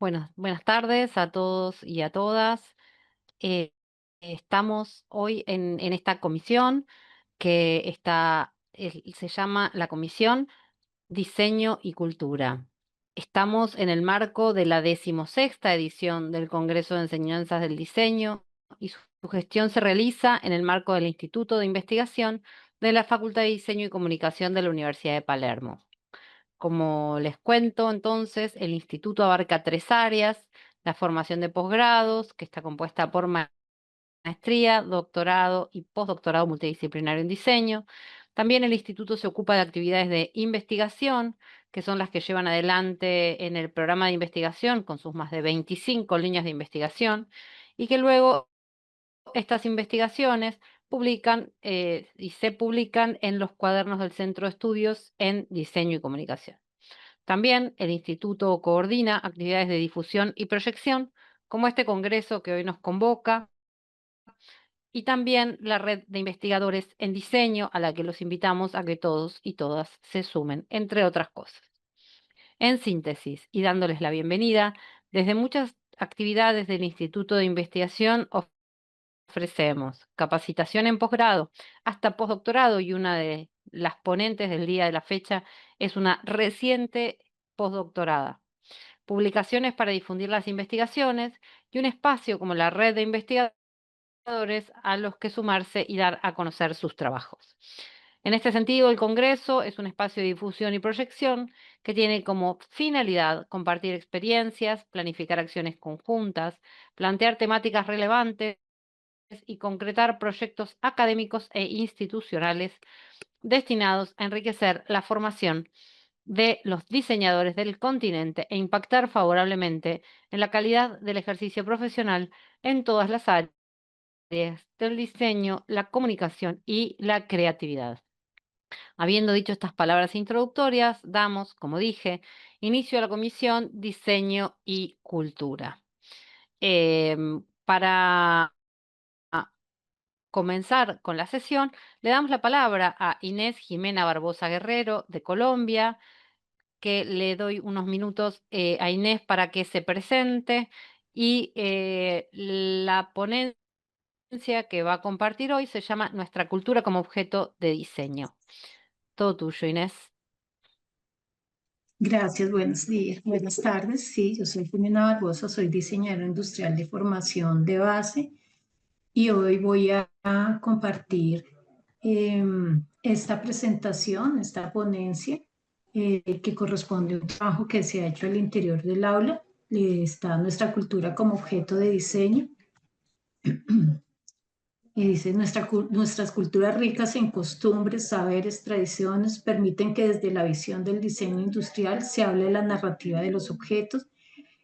Buenas tardes a todos y a todas. Eh, Estamos hoy en esta comisión se llama la Comisión Diseño y Cultura. Estamos en el marco de la 16ª edición del Congreso de Enseñanzas del Diseño y su gestión se realiza en el marco del Instituto de Investigación de la Facultad de Diseño y Comunicación de la Universidad de Palermo. Como les cuento, entonces, el instituto abarca tres áreas: la formación de posgrados, que está compuesta por maestría, doctorado y postdoctorado multidisciplinario en diseño. También el instituto se ocupa de actividades de investigación, que son las que llevan adelante en el programa de investigación con sus más de 25 líneas de investigación, y que luego estas investigaciones y se publican en los cuadernos del Centro de Estudios en Diseño y Comunicación. También el instituto coordina actividades de difusión y proyección, como este congreso que hoy nos convoca, y también la red de investigadores en diseño, a la que los invitamos a que todos y todas se sumen, entre otras cosas. En síntesis, y dándoles la bienvenida, desde muchas actividades del Instituto de Investigación ofrecemos capacitación en posgrado hasta postdoctorado, y una de las ponentes del día de la fecha es una reciente postdoctorada. Publicaciones para difundir las investigaciones y un espacio como la red de investigadores a los que sumarse y dar a conocer sus trabajos. En este sentido, el Congreso es un espacio de difusión y proyección que tiene como finalidad compartir experiencias, planificar acciones conjuntas, plantear temáticas relevantes y concretar proyectos académicos e institucionales destinados a enriquecer la formación de los diseñadores del continente e impactar favorablemente en la calidad del ejercicio profesional en todas las áreas del diseño, la comunicación y la creatividad. Habiendo dicho estas palabras introductorias, damos, como dije, inicio a la Comisión Diseño y Cultura. Para comenzar con la sesión, le damos la palabra a Inés Jimena Barbosa Guerrero, de Colombia, que le doy unos minutos a Inés para que se presente, y la ponencia que va a compartir hoy se llama Nuestra cultura como objeto de diseño. Todo tuyo, Inés. Gracias, buenos días, buenas tardes. Sí, yo soy Jimena Barbosa, soy diseñadora industrial de formación de base y hoy voy a compartir esta presentación, esta ponencia que corresponde a un trabajo que se ha hecho al interior del aula. Está nuestra cultura como objeto de diseño. Y dice, nuestras culturas ricas en costumbres, saberes, tradiciones permiten que desde la visión del diseño industrial se hable de la narrativa de los objetos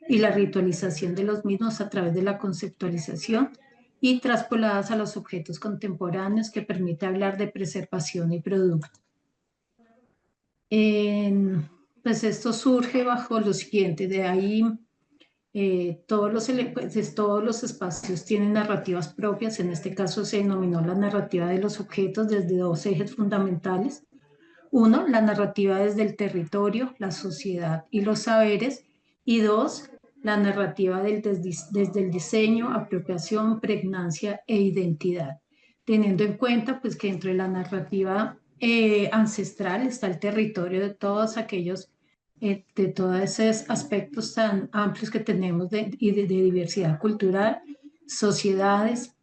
y la ritualización de los mismos a través de la conceptualización y traspoladas a los objetos contemporáneos, que permite hablar de preservación y producto. Pues esto surge bajo lo siguiente: de ahí todos los espacios tienen narrativas propias. En este caso se denominó la narrativa de los objetos desde dos ejes fundamentales. Uno, la narrativa desde el territorio, la sociedad y los saberes. Y dos, la narrativa desde el diseño, apropiación, pregnancia e identidad. Teniendo en cuenta pues, que dentro de la narrativa ancestral está el territorio de todos esos aspectos tan amplios que tenemos de diversidad cultural, sociedades,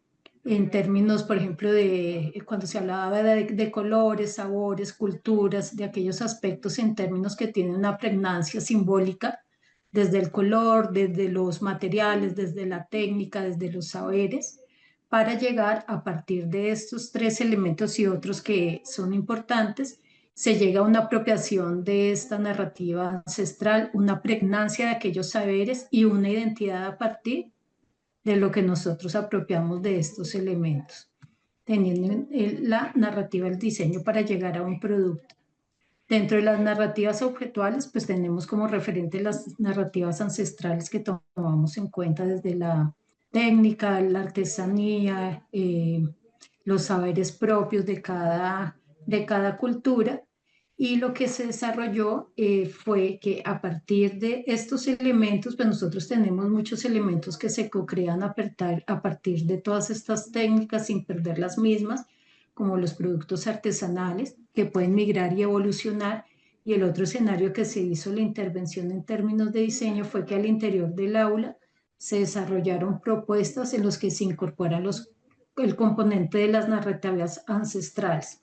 en términos, por ejemplo, de cuando se hablaba de colores, sabores, culturas, de aquellos aspectos en términos que tienen una pregnancia simbólica, desde el color, desde los materiales, desde la técnica, desde los saberes, para llegar a partir de estos tres elementos y otros que son importantes, se llega a una apropiación de esta narrativa ancestral, una pregnancia de aquellos saberes y una identidad a partir de lo que nosotros apropiamos de estos elementos, teniendo la narrativa del diseño para llegar a un producto. Dentro de las narrativas objetuales, pues tenemos como referente las narrativas ancestrales que tomamos en cuenta desde la técnica, la artesanía, los saberes propios de cada cultura. Y lo que se desarrolló fue que a partir de estos elementos, pues nosotros tenemos muchos elementos que se co-crean a partir de todas estas técnicas sin perder las mismas, como los productos artesanales que pueden migrar y evolucionar. Y el otro escenario que se hizo la intervención en términos de diseño fue que al interior del aula se desarrollaron propuestas en las que se incorporan el componente de las narrativas ancestrales.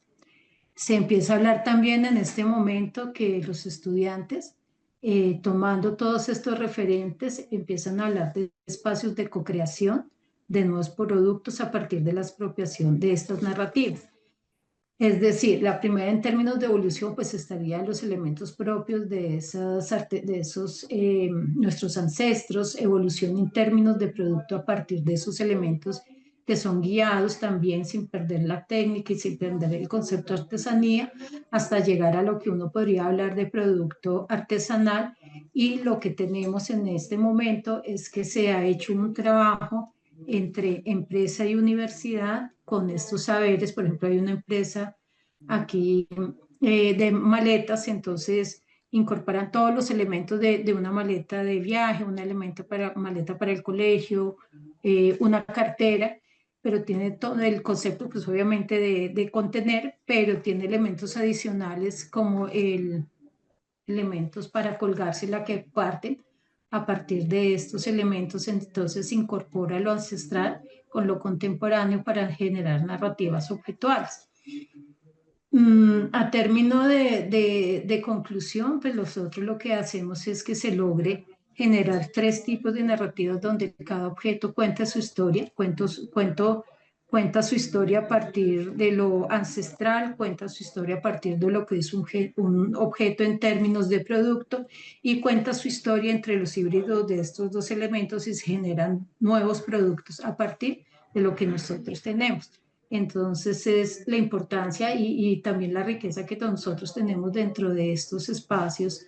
Se empieza a hablar también en este momento que los estudiantes, tomando todos estos referentes, empiezan a hablar de espacios de co-creación de nuevos productos a partir de la expropiación de estas narrativas. Es decir, la primera en términos de evolución, pues estarían los elementos propios de esos nuestros ancestros, evolución en términos de producto a partir de esos elementos que son guiados también sin perder la técnica y sin perder el concepto de artesanía, hasta llegar a lo que uno podría hablar de producto artesanal. Y lo que tenemos en este momento es que se ha hecho un trabajo entre empresa y universidad con estos saberes. Por ejemplo, hay una empresa aquí de maletas, entonces incorporan todos los elementos de una maleta de viaje, un elemento para maleta para el colegio, una cartera, pero tiene todo el concepto, pues obviamente de contener, pero tiene elementos adicionales como elementos para colgarse la que parten. A partir de estos elementos, entonces se incorpora lo ancestral con lo contemporáneo para generar narrativas objetuales. A término de conclusión, pues nosotros lo que hacemos es que se logre generar tres tipos de narrativas donde cada objeto cuenta su historia, cuenta su historia a partir de lo ancestral, cuenta su historia a partir de lo que es un objeto en términos de producto y cuenta su historia entre los híbridos de estos dos elementos y se generan nuevos productos a partir de lo que nosotros tenemos. Entonces es la importancia y también la riqueza que nosotros tenemos dentro de estos espacios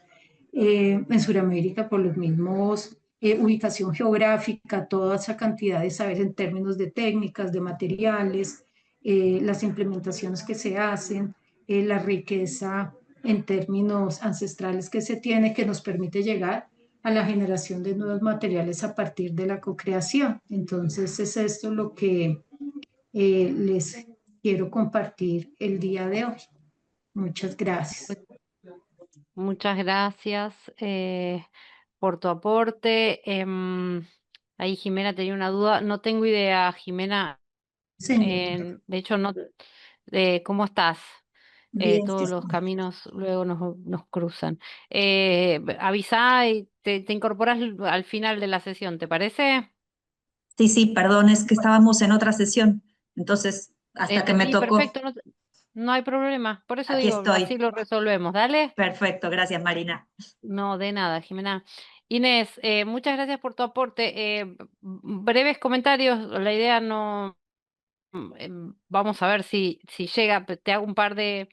en Sudamérica por los mismos ubicación geográfica, toda esa cantidad de saber en términos de técnicas, de materiales, las implementaciones que se hacen, la riqueza en términos ancestrales que se tiene, que nos permite llegar a la generación de nuevos materiales a partir de la co-creación. Entonces es esto lo que les quiero compartir el día de hoy. Muchas gracias. Pues, muchas gracias por tu aporte. Ahí Jimena tenía una duda. No tengo idea, Jimena. Señorita, De hecho, no, ¿cómo estás? bien, Todos los caminos luego nos cruzan. Avisá y te incorporas al final de la sesión, ¿te parece? Sí, sí, perdón, es que estábamos en otra sesión. Entonces, hasta que me Sí, tocó, perfecto, no hay problema. Por eso aquí digo, así estoy. lo resolvemos. Dale. Perfecto, gracias, Marina. No, de nada, Jimena. Inés, muchas gracias por tu aporte. Breves comentarios, la idea no. Vamos a ver si llega, te hago un par de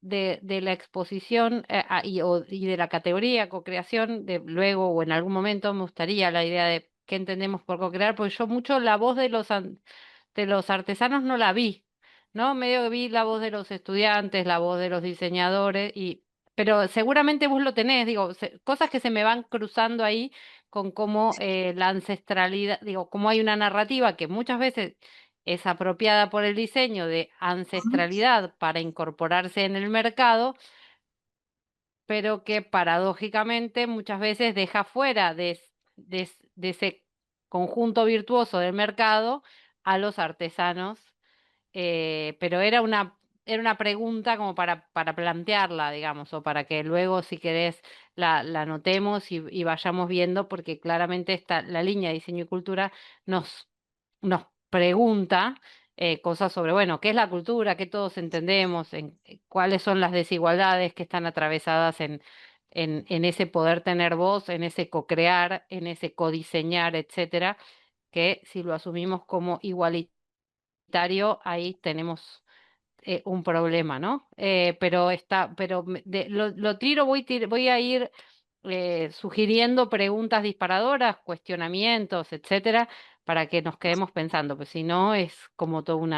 la exposición y de la categoría co-creación, de luego o en algún momento me gustaría la idea de qué entendemos por co-crear, porque yo mucho la voz de los artesanos no la vi, ¿no? Medio que vi la voz de los estudiantes, la voz de los diseñadores, pero seguramente vos lo tenés, digo, cosas que se me van cruzando ahí con cómo la ancestralidad, digo, cómo hay una narrativa que muchas veces es apropiada por el diseño de ancestralidad para incorporarse en el mercado, pero que paradójicamente muchas veces deja fuera de ese conjunto virtuoso del mercado a los artesanos. Pero era una pregunta como para plantearla, digamos, o para que luego, si querés, la anotemos y vayamos viendo, porque claramente la línea de diseño y cultura nos pregunta cosas sobre, bueno, qué es la cultura, qué todos entendemos, cuáles son las desigualdades que están atravesadas en ese poder tener voz, en ese co-crear, en ese codiseñar, etcétera, que si lo asumimos como igualitario, ahí tenemos un problema, ¿no? Lo tiro, voy a ir sugiriendo preguntas disparadoras, cuestionamientos, etcétera, para que nos quedemos pensando, pues si no es como todo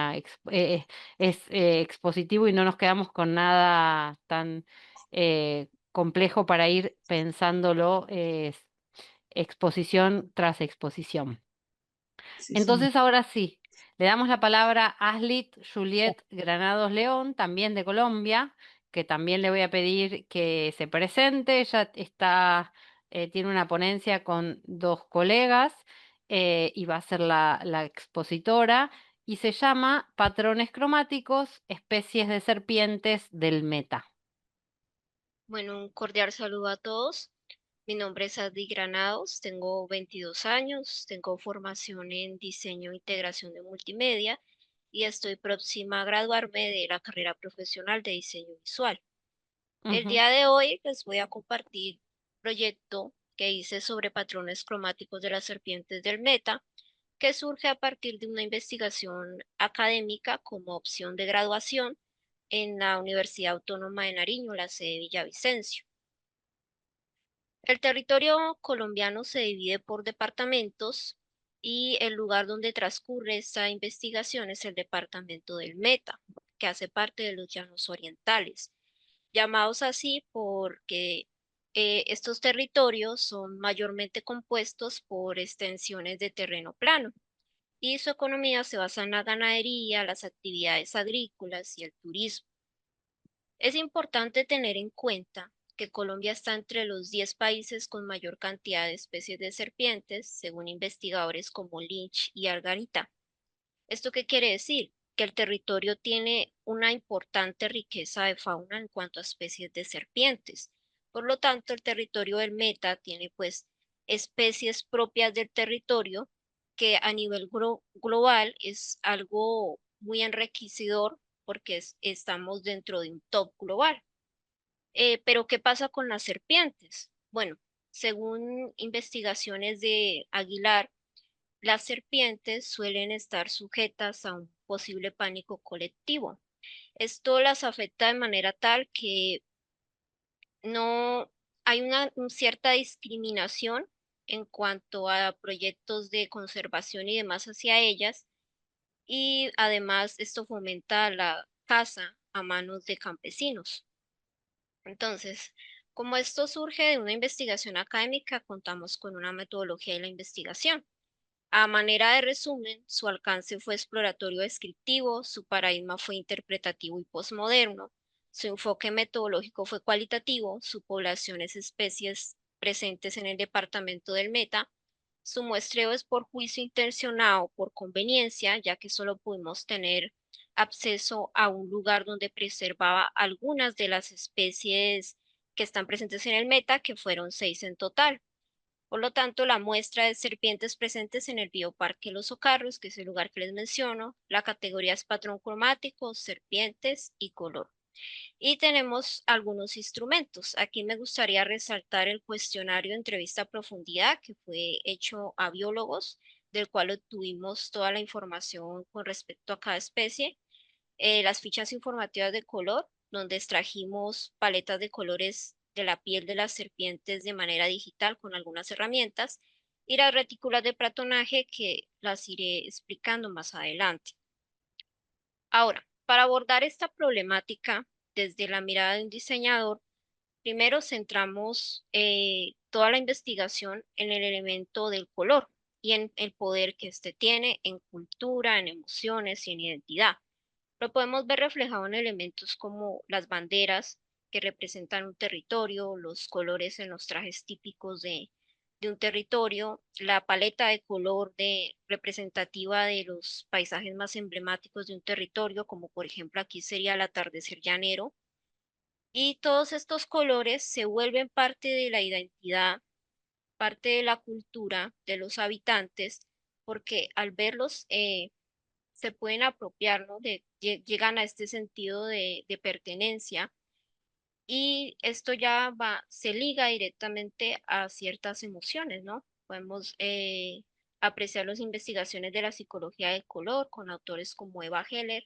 expositivo y no nos quedamos con nada tan complejo para ir pensándolo exposición tras exposición. Sí, señor. Entonces, ahora sí, le damos la palabra a Aslit Juliet Granados León, también de Colombia, que también le voy a pedir que se presente. Ella tiene una ponencia con dos colegas y va a ser la expositora y se llama Patrones cromáticos, especies de serpientes del meta. Bueno, un cordial saludo a todos. Mi nombre es Adi Granados, tengo 22 años, tengo formación en diseño e integración de multimedia y estoy próxima a graduarme de la carrera profesional de diseño visual. El Ujú. día de hoy les voy a compartir un proyecto que hice sobre patrones cromáticos de las serpientes del meta, que surge a partir de una investigación académica como opción de graduación en la Universidad Autónoma de Nariño, la sede de Villavicencio. El territorio colombiano se divide por departamentos y el lugar donde transcurre esta investigación es el departamento del Meta, que hace parte de los Llanos Orientales, llamados así porque estos territorios son mayormente compuestos por extensiones de terreno plano y su economía se basa en la ganadería, las actividades agrícolas y el turismo. Es importante tener en cuenta que Colombia está entre los 10 países con mayor cantidad de especies de serpientes, según investigadores como Lynch y Argarita. ¿Esto qué quiere decir? Que el territorio tiene una importante riqueza de fauna en cuanto a especies de serpientes. Por lo tanto, el territorio del Meta tiene pues especies propias del territorio que a nivel global es algo muy enriquecedor porque estamos dentro de un top global. Pero ¿qué pasa con las serpientes? Bueno, según investigaciones de Aguilar, las serpientes suelen estar sujetas a un posible pánico colectivo. Esto las afecta de manera tal que no hay una cierta discriminación en cuanto a proyectos de conservación y demás hacia ellas, y además esto fomenta la caza a manos de campesinos. Entonces, como esto surge de una investigación académica, contamos con una metodología de la investigación. A manera de resumen, su alcance fue exploratorio descriptivo, su paradigma fue interpretativo y posmoderno, su enfoque metodológico fue cualitativo, su población es especies presentes en el departamento del Meta, su muestreo es por juicio intencionado, por conveniencia, ya que solo pudimos tener acceso a un lugar donde preservaba algunas de las especies que están presentes en el Meta, que fueron 6 en total. Por lo tanto, la muestra de serpientes presentes en el Bioparque Los Socarros, que es el lugar que les menciono, la categoría es patrón cromático, serpientes y color. Y tenemos algunos instrumentos. Aquí me gustaría resaltar el cuestionario de entrevista a profundidad que fue hecho a biólogos, del cual obtuvimos toda la información con respecto a cada especie. Las fichas informativas de color, donde extrajimos paletas de colores de la piel de las serpientes de manera digital con algunas herramientas, y las retículas de platonaje que las iré explicando más adelante. Ahora, para abordar esta problemática desde la mirada de un diseñador, primero centramos toda la investigación en el elemento del color y en el poder que éste tiene en cultura, en emociones y en identidad. Lo podemos ver reflejado en elementos como las banderas que representan un territorio, los colores en los trajes típicos de un territorio, la paleta de color representativa de los paisajes más emblemáticos de un territorio, como por ejemplo aquí sería el atardecer llanero. Y todos estos colores se vuelven parte de la identidad, parte de la cultura de los habitantes, porque al verlos se pueden apropiar, ¿no? Llegan a este sentido de pertenencia, y esto ya se liga directamente a ciertas emociones, ¿no? Podemos apreciar las investigaciones de la psicología del color con autores como Eva Heller,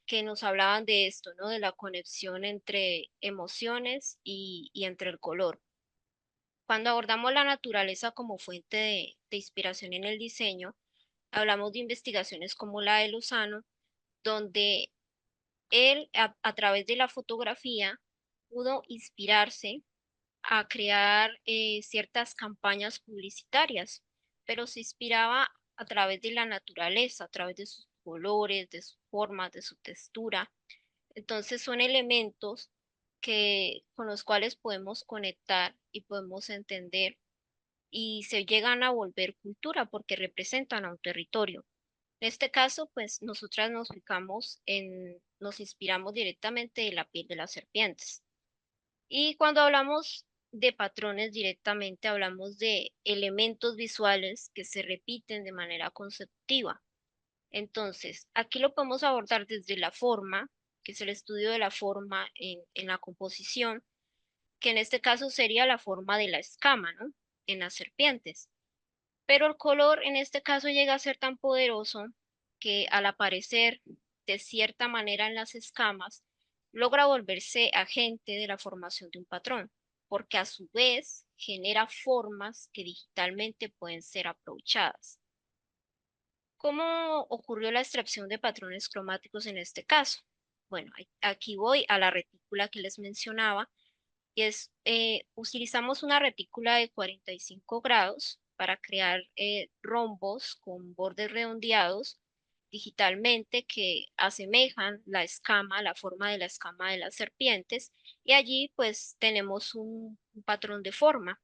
que nos hablaban de esto, ¿no? De la conexión entre emociones y entre el color. Cuando abordamos la naturaleza como fuente de inspiración en el diseño, Hablamos de investigaciones como la de Lozano, donde él a través de la fotografía pudo inspirarse a crear ciertas campañas publicitarias, pero se inspiraba a través de la naturaleza, a través de sus colores, de sus formas, de su textura. Entonces son elementos con los cuales podemos conectar y podemos entender y se llegan a volver cultura porque representan a un territorio. En este caso, pues nosotras nos inspiramos directamente de la piel de las serpientes. Y cuando hablamos de patrones directamente, hablamos de elementos visuales que se repiten de manera consecutiva. Entonces, aquí lo podemos abordar desde la forma, que es el estudio de la forma en la composición, que en este caso sería la forma de la escama, ¿no? En las serpientes. Pero el color en este caso llega a ser tan poderoso que al aparecer de cierta manera en las escamas, logra volverse agente de la formación de un patrón, porque a su vez genera formas que digitalmente pueden ser aprovechadas. ¿Cómo ocurrió la extracción de patrones cromáticos en este caso? Bueno, aquí voy a la retícula que les mencionaba, y utilizamos una retícula de 45 grados para crear rombos con bordes redondeados digitalmente que asemejan la escama, la forma de la escama de las serpientes, y allí pues tenemos un patrón de forma.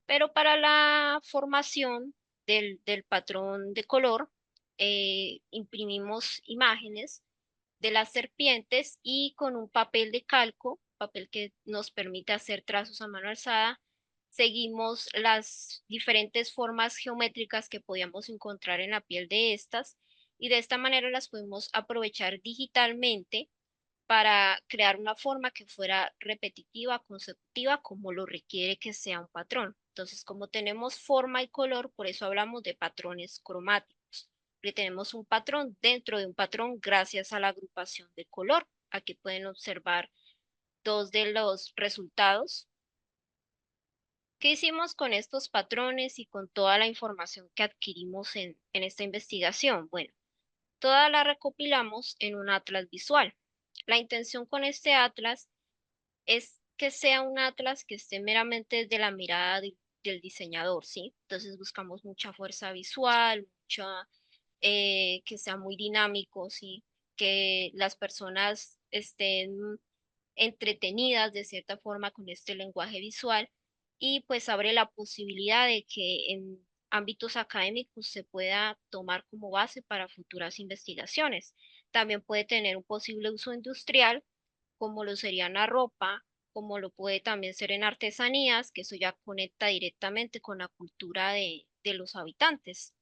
Pero para la formación del patrón de color, imprimimos imágenes de las serpientes y con un papel de calco, papel que nos permite hacer trazos a mano alzada, seguimos las diferentes formas geométricas que podíamos encontrar en la piel de estas y de esta manera las podemos aprovechar digitalmente para crear una forma que fuera repetitiva, consecutiva, como lo requiere que sea un patrón. Entonces, como tenemos forma y color, por eso hablamos de patrones cromáticos, porque tenemos un patrón dentro de un patrón gracias a la agrupación de color. Aquí pueden observar dos de los resultados. ¿Qué hicimos con estos patrones y con toda la información que adquirimos en esta investigación? Bueno, toda la recopilamos en un atlas visual. La intención con este atlas es que sea un atlas que esté meramente desde la mirada del diseñador, ¿sí? Entonces buscamos mucha fuerza visual, que sea muy dinámico, ¿sí? Que las personas estén entretenidas de cierta forma con este lenguaje visual y pues abre la posibilidad de que en ámbitos académicos se pueda tomar como base para futuras investigaciones. También puede tener un posible uso industrial, como lo sería en la ropa, como lo puede también ser en artesanías, que eso ya conecta directamente con la cultura de los habitantes.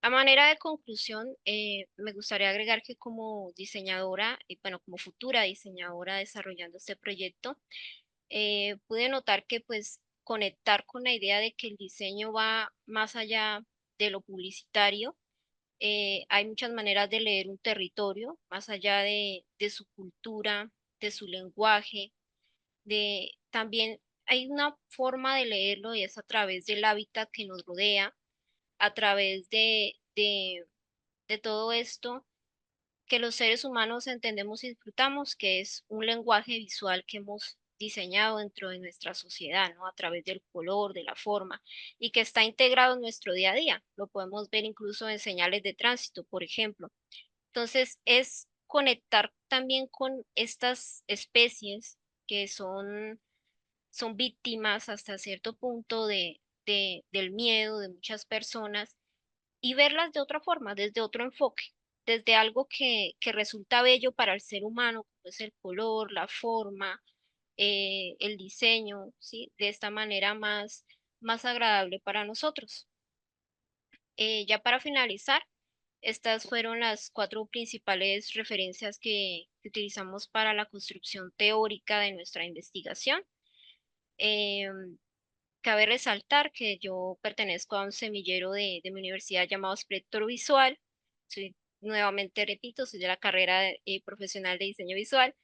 A manera de conclusión, me gustaría agregar que como diseñadora, y bueno, como futura diseñadora desarrollando este proyecto, pude notar que pues conectar con la idea de que el diseño va más allá de lo publicitario. Hay muchas maneras de leer un territorio, más allá de su cultura, de su lenguaje, también hay una forma de leerlo y es a través del hábitat que nos rodea, a través de todo esto que los seres humanos entendemos y disfrutamos, que es un lenguaje visual que hemos diseñado dentro de nuestra sociedad, ¿no? A través del color, de la forma, y que está integrado en nuestro día a día. Lo podemos ver incluso en señales de tránsito, por ejemplo. Entonces, es conectar también con estas especies que son víctimas hasta cierto punto del miedo de muchas personas y verlas de otra forma, desde otro enfoque, desde algo que resulta bello para el ser humano, como es el color, la forma, el diseño, ¿sí? De esta manera más agradable para nosotros. Ya para finalizar, estas fueron las 4 principales referencias que utilizamos para la construcción teórica de nuestra investigación. Em, Cabe resaltar que yo pertenezco a un semillero de mi universidad llamado Espectro Visual. Nuevamente repito, soy de la carrera profesional de diseño visual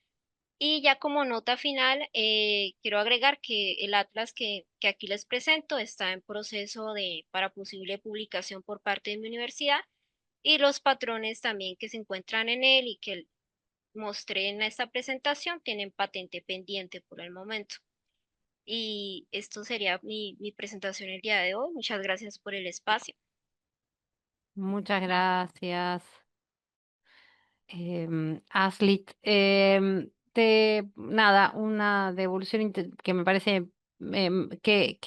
Y ya como nota final, quiero agregar que el atlas que aquí les presento está en proceso para posible publicación por parte de mi universidad, y los patrones también que se encuentran en él y que mostré en esta presentación tienen patente pendiente por el momento. Y esto sería mi presentación el día de hoy. Muchas gracias por el espacio. Muchas gracias, Aslit. Nada, una devolución que me parece que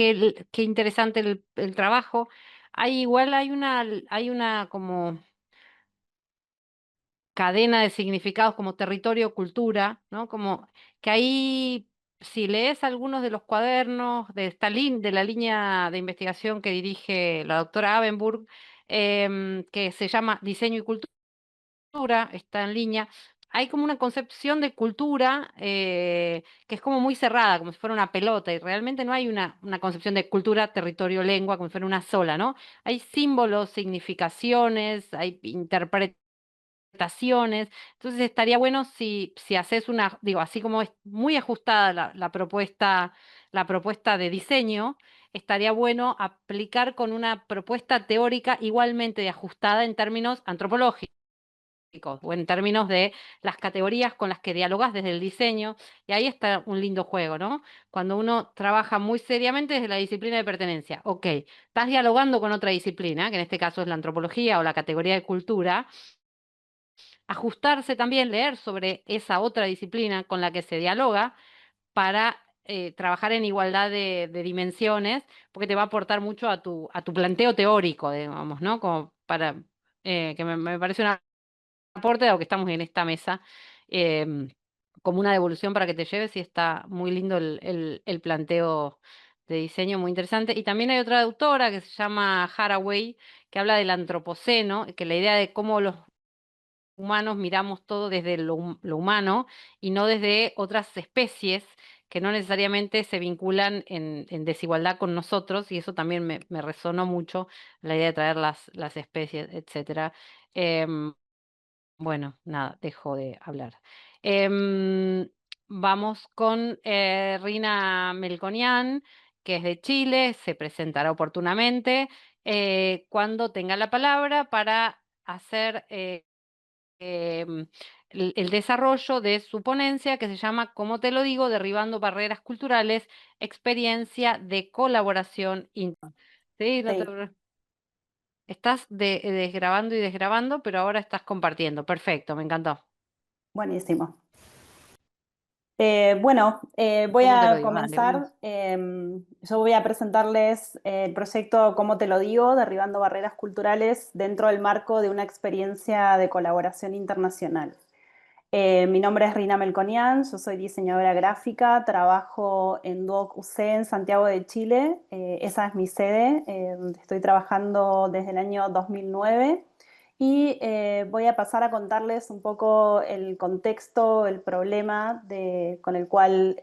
interesante el trabajo. Igual hay una como cadena de significados como territorio, cultura, ¿no? Como que ahí, si lees algunos de los cuadernos de de la línea de investigación que dirige la doctora Abenburg, que se llama Diseño y Cultura, está en línea. Hay como una concepción de cultura que es como muy cerrada, como si fuera una pelota, y realmente no hay una concepción de cultura, territorio, lengua, como si fuera una sola, ¿no? Hay símbolos, significaciones, hay interpretaciones. Entonces estaría bueno si haces digo, así como es muy ajustada la propuesta de diseño, estaría bueno aplicar con una propuesta teórica igualmente ajustada en términos antropológicos o en términos de las categorías con las que dialogas desde el diseño, y ahí está un lindo juego, ¿no? Cuando uno trabaja muy seriamente desde la disciplina de pertenencia. Ok, estás dialogando con otra disciplina, que en este caso es la antropología o la categoría de cultura, ajustarse también, leer sobre esa otra disciplina con la que se dialoga para trabajar en igualdad de dimensiones, porque te va a aportar mucho a tu planteo teórico, digamos, ¿no? Como para, que me parece un aporte dado que estamos en esta mesa, em, como una devolución para que te lleves, y está muy lindo el planteo de diseño, muy interesante. Y también hay otra autora que se llama Haraway, que habla del antropoceno, que la idea de cómo los humanos miramos todo desde lo humano y no desde otras especies que no necesariamente se vinculan en desigualdad con nosotros, y eso también me resonó mucho, la idea de traer las especies, etcétera. Em, bueno, nada, dejo de hablar. Em, Vamos con Rina Melconian, que es de Chile, se presentará oportunamente cuando tenga la palabra para hacer em, el desarrollo de su ponencia que se llama, como te lo digo, Derribando Barreras Culturales, Experiencia de Colaboración. Sí, no te Sí, estás desgrabando y desgrabando, pero ahora estás compartiendo. Perfecto, me encantó. buenísimo. Voy ¿Cómo te lo a digo? Dale, comenzar. Yo voy a presentarles el proyecto Cómo te lo digo, derribando barreras culturales dentro del marco de una experiencia de colaboración internacional. Mi nombre es Rina Melconian, yo soy diseñadora gráfica, trabajo en Duoc UC en Santiago de Chile. Esa es mi sede, donde estoy trabajando desde el año 2009. Y voy a pasar a contarles un poco el contexto, el problema con el cual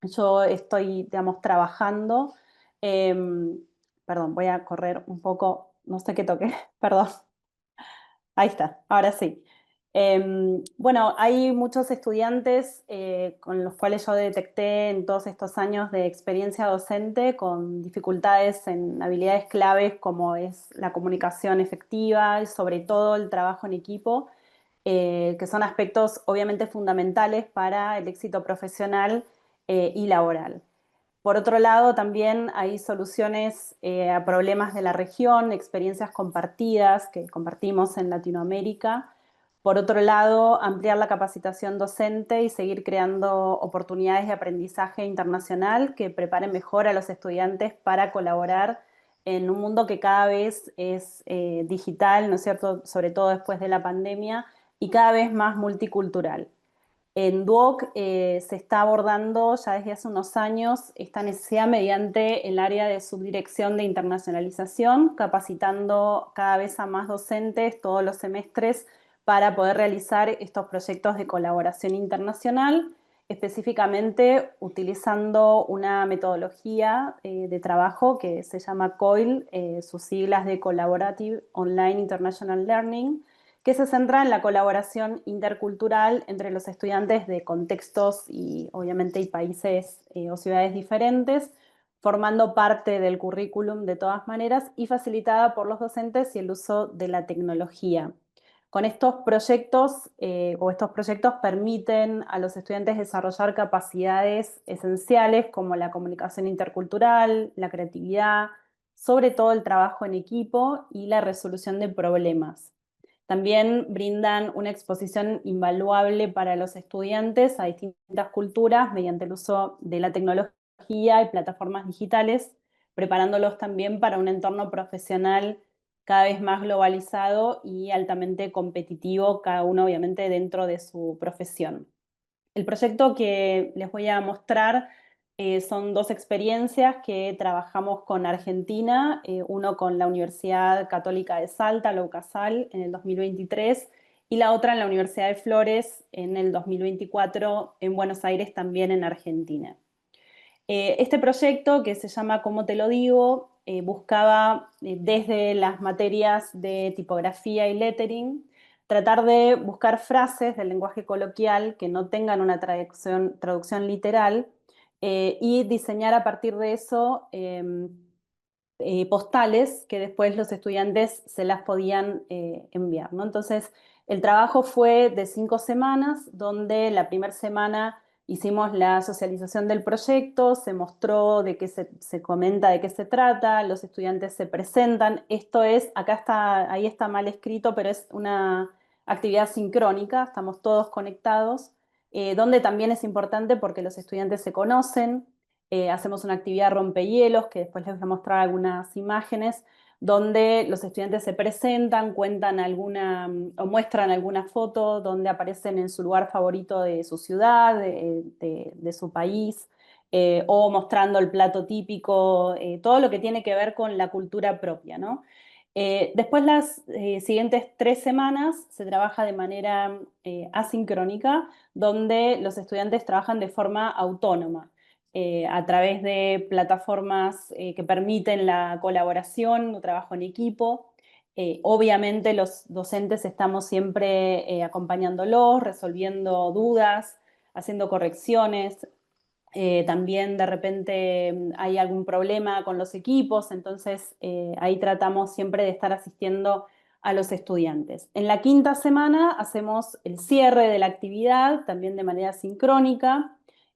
yo estoy, digamos, trabajando. Perdón, voy a correr un poco, no sé qué toqué, perdón. Ahí está, ahora sí. Bueno, hay muchos estudiantes con los cuales yo detecté en todos estos años de experiencia docente con dificultades en habilidades claves como es la comunicación efectiva y sobre todo el trabajo en equipo, que son aspectos obviamente fundamentales para el éxito profesional y laboral. Por otro lado, también hay soluciones a problemas de la región, experiencias compartidas que compartimos en Latinoamérica. Por otro lado, ampliar la capacitación docente y seguir creando oportunidades de aprendizaje internacional que preparen mejor a los estudiantes para colaborar en un mundo que cada vez es digital, ¿no es cierto?, sobre todo después de la pandemia, y cada vez más multicultural. En Duoc se está abordando ya desde hace unos años esta necesidad mediante el área de subdirección de internacionalización, capacitando cada vez a más docentes todos los semestres para poder realizar estos proyectos de colaboración internacional, específicamente utilizando una metodología de trabajo que se llama COIL, sus siglas de Collaborative Online International Learning, que se centra en la colaboración intercultural entre los estudiantes de contextos y obviamente y países o ciudades diferentes, formando parte del currículum de todas maneras y facilitada por los docentes y el uso de la tecnología. Con estos proyectos estos proyectos permiten a los estudiantes desarrollar capacidades esenciales como la comunicación intercultural, la creatividad, sobre todo el trabajo en equipo y la resolución de problemas. También brindan una exposición invaluable para los estudiantes a distintas culturas mediante el uso de la tecnología y plataformas digitales, preparándolos también para un entorno profesional cada vez más globalizado y altamente competitivo, cada uno obviamente dentro de su profesión. El proyecto que les voy a mostrar son dos experiencias que trabajamos con Argentina, uno con la Universidad Católica de Salta, la UCASAL, en el 2023, y la otra en la Universidad de Flores en el 2024, en Buenos Aires, también en Argentina. Este proyecto, que se llama Cómo te lo digo, buscaba desde las materias de tipografía y lettering, tratar de buscar frases del lenguaje coloquial que no tengan una traducción literal y diseñar a partir de eso postales que después los estudiantes se las podían enviar, ¿no? Entonces, el trabajo fue de 5 semanas, donde la primera semana hicimos la socialización del proyecto, se mostró de qué se comenta de qué se trata, los estudiantes se presentan. Esto es, ahí está mal escrito, pero es una actividad sincrónica, estamos todos conectados, donde también es importante porque los estudiantes se conocen. Hacemos una actividad rompehielos, que después les voy a mostrar algunas imágenes, donde los estudiantes se presentan, cuentan o muestran alguna foto donde aparecen en su lugar favorito de su ciudad, de su país, o mostrando el plato típico, todo lo que tiene que ver con la cultura propia, ¿no? Después las siguientes 3 semanas se trabaja de manera asincrónica, donde los estudiantes trabajan de forma autónoma. A través de plataformas que permiten la colaboración o trabajo en equipo. Obviamente los docentes estamos siempre acompañándolos, resolviendo dudas, haciendo correcciones. También de repente hay algún problema con los equipos, entonces ahí tratamos siempre de estar asistiendo a los estudiantes. En la 5ª semana hacemos el cierre de la actividad, también de manera sincrónica,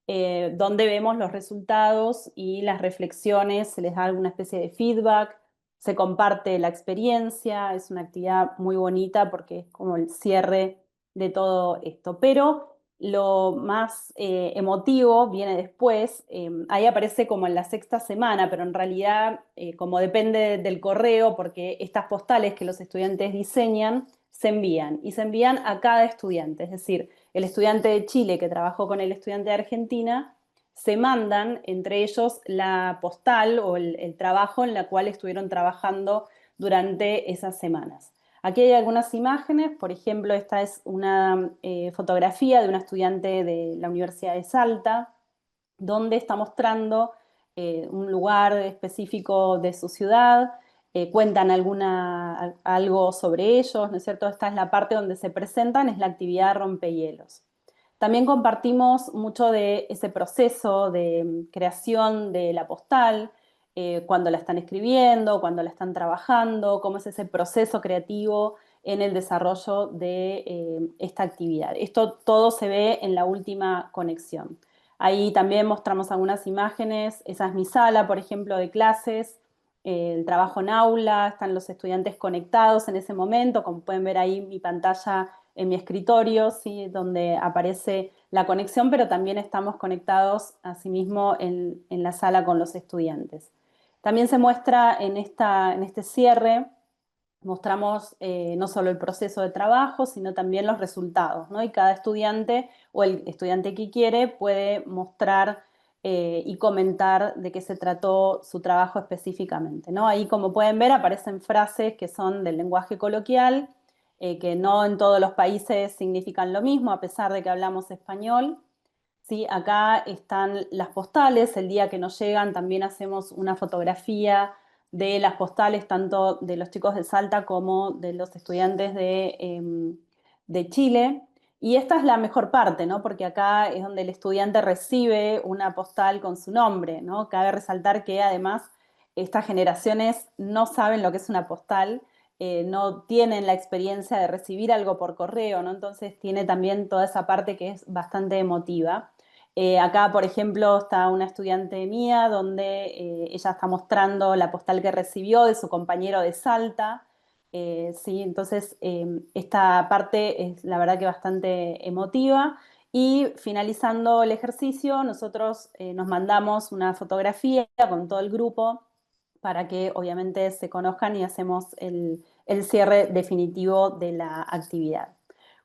donde vemos los resultados y las reflexiones, se les da alguna especie de feedback, se comparte la experiencia, es una actividad muy bonita porque es como el cierre de todo esto. Pero lo más emotivo viene después, ahí aparece como en la 6ª semana, pero en realidad como depende del correo, porque estas postales que los estudiantes diseñan se envían y se envían a cada estudiante, es decir, el estudiante de Chile que trabajó con el estudiante de Argentina, se mandan entre ellos la postal o el trabajo en la cual estuvieron trabajando durante esas semanas. Aquí hay algunas imágenes, por ejemplo, esta es una fotografía de una estudiante de la Universidad de Salta, donde está mostrando un lugar específico de su ciudad, cuentan algo sobre ellos, ¿no es cierto? Esta es la parte donde se presentan, es la actividad rompehielos. También compartimos mucho de ese proceso de creación de la postal, cuando la están escribiendo, cuando la están trabajando, cómo es ese proceso creativo en el desarrollo de esta actividad. Esto todo se ve en la última conexión. Ahí también mostramos algunas imágenes, esa es mi sala, por ejemplo, de clases, el trabajo en aula, están los estudiantes conectados en ese momento, como pueden ver ahí mi pantalla en mi escritorio, ¿sí? Donde aparece la conexión, pero también estamos conectados asimismo en la sala con los estudiantes. También se muestra en este cierre, mostramos no solo el proceso de trabajo, sino también los resultados, ¿no? Y cada estudiante o el estudiante que quiere puede mostrar y comentar de qué se trató su trabajo específicamente, ¿no? Ahí, como pueden ver, aparecen frases que son del lenguaje coloquial, que no en todos los países significan lo mismo, a pesar de que hablamos español. ¿Sí? Acá están las postales, el día que nos llegan también hacemos una fotografía de las postales, tanto de los chicos de Salta como de los estudiantes de Chile. Y esta es la mejor parte, ¿no? Porque acá es donde el estudiante recibe una postal con su nombre, ¿no? Cabe resaltar que además estas generaciones no saben lo que es una postal, no tienen la experiencia de recibir algo por correo, ¿no? Entonces tiene también toda esa parte que es bastante emotiva. Acá, por ejemplo, está una estudiante mía donde ella está mostrando la postal que recibió de su compañero de Salta. Sí, entonces esta parte es la verdad que bastante emotiva. Y finalizando el ejercicio, nosotros nos mandamos una fotografía con todo el grupo para que obviamente se conozcan y hacemos el cierre definitivo de la actividad.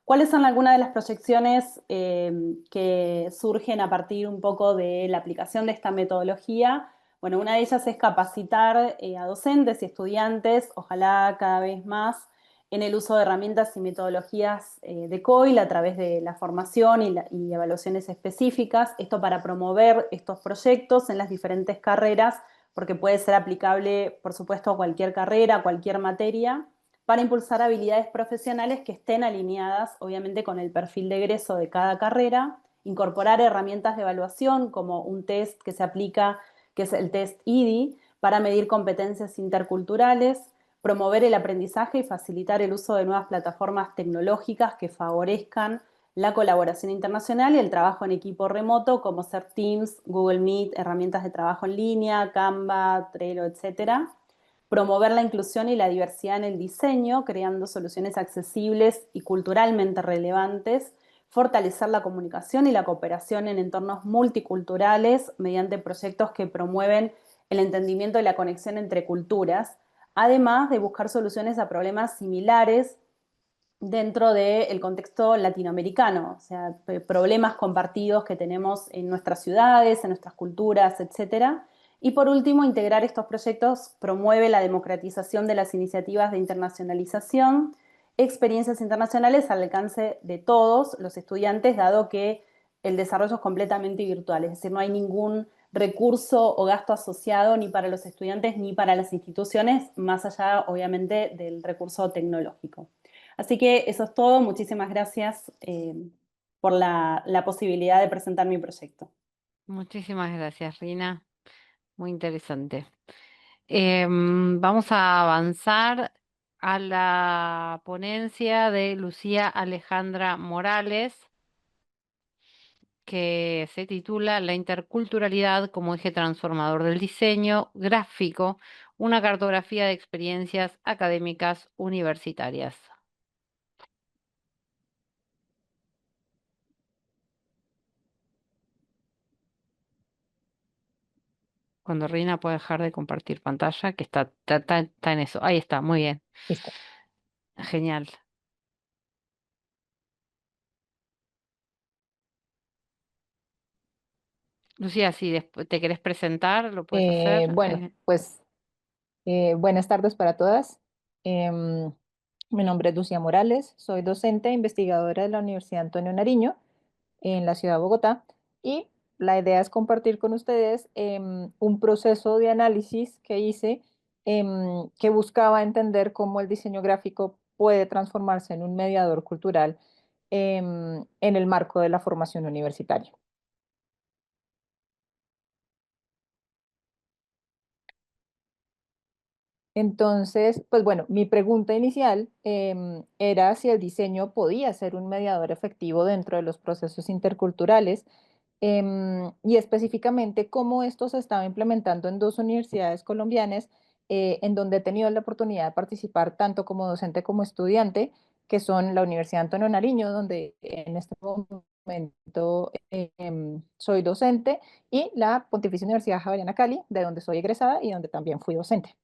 ¿Cuáles son algunas de las proyecciones que surgen a partir un poco de la aplicación de esta metodología? Bueno, una de ellas es capacitar a docentes y estudiantes, ojalá cada vez más, en el uso de herramientas y metodologías de COIL a través de la formación y evaluaciones específicas, esto para promover estos proyectos en las diferentes carreras, porque puede ser aplicable, por supuesto, a cualquier carrera, a cualquier materia, para impulsar habilidades profesionales que estén alineadas, obviamente, con el perfil de egreso de cada carrera, incorporar herramientas de evaluación como un test que se aplica, que es el test IDI, para medir competencias interculturales, promover el aprendizaje y facilitar el uso de nuevas plataformas tecnológicas que favorezcan la colaboración internacional y el trabajo en equipo remoto, como ser Teams, Google Meet, herramientas de trabajo en línea, Canva, Trello, etcétera. Promover la inclusión y la diversidad en el diseño, creando soluciones accesibles y culturalmente relevantes. Fortalecer la comunicación y la cooperación en entornos multiculturales mediante proyectos que promueven el entendimiento y la conexión entre culturas, además de buscar soluciones a problemas similares dentro del contexto latinoamericano, o sea, problemas compartidos que tenemos en nuestras ciudades, en nuestras culturas, etcétera. Y por último, integrar estos proyectos promueve la democratización de las iniciativas de internacionalización, experiencias internacionales al alcance de todos los estudiantes, dado que el desarrollo es completamente virtual, es decir, no hay ningún recurso o gasto asociado ni para los estudiantes ni para las instituciones, más allá, obviamente, del recurso tecnológico. Así que eso es todo. Muchísimas gracias por la posibilidad de presentar mi proyecto. Muchísimas gracias, Rina. Muy interesante. Vamos a avanzar a la ponencia de Lucía Alejandra Morales, que se titula La interculturalidad como eje transformador del diseño gráfico, una cartografía de experiencias académicas universitarias. Cuando Rina puede dejar de compartir pantalla, que está en eso. Ahí está, muy bien. Listo. Genial. Lucía, si después te querés presentar, lo puedes hacer. Bueno, pues buenas tardes para todas. Em, Mi nombre es Lucía Morales, soy docente e investigadora de la Universidad Antonio Nariño en la ciudad de Bogotá y la idea es compartir con ustedes un proceso de análisis que hice que buscaba entender cómo el diseño gráfico puede transformarse en un mediador cultural en el marco de la formación universitaria. Entonces, pues bueno, mi pregunta inicial era si el diseño podía ser un mediador efectivo dentro de los procesos interculturales y específicamente cómo esto se estaba implementando en dos universidades colombianas en donde he tenido la oportunidad de participar tanto como docente como estudiante, que son la Universidad Antonio Nariño, donde en este momento soy docente, y la Pontificia Universidad Javeriana Cali, de donde soy egresada y donde también fui docente.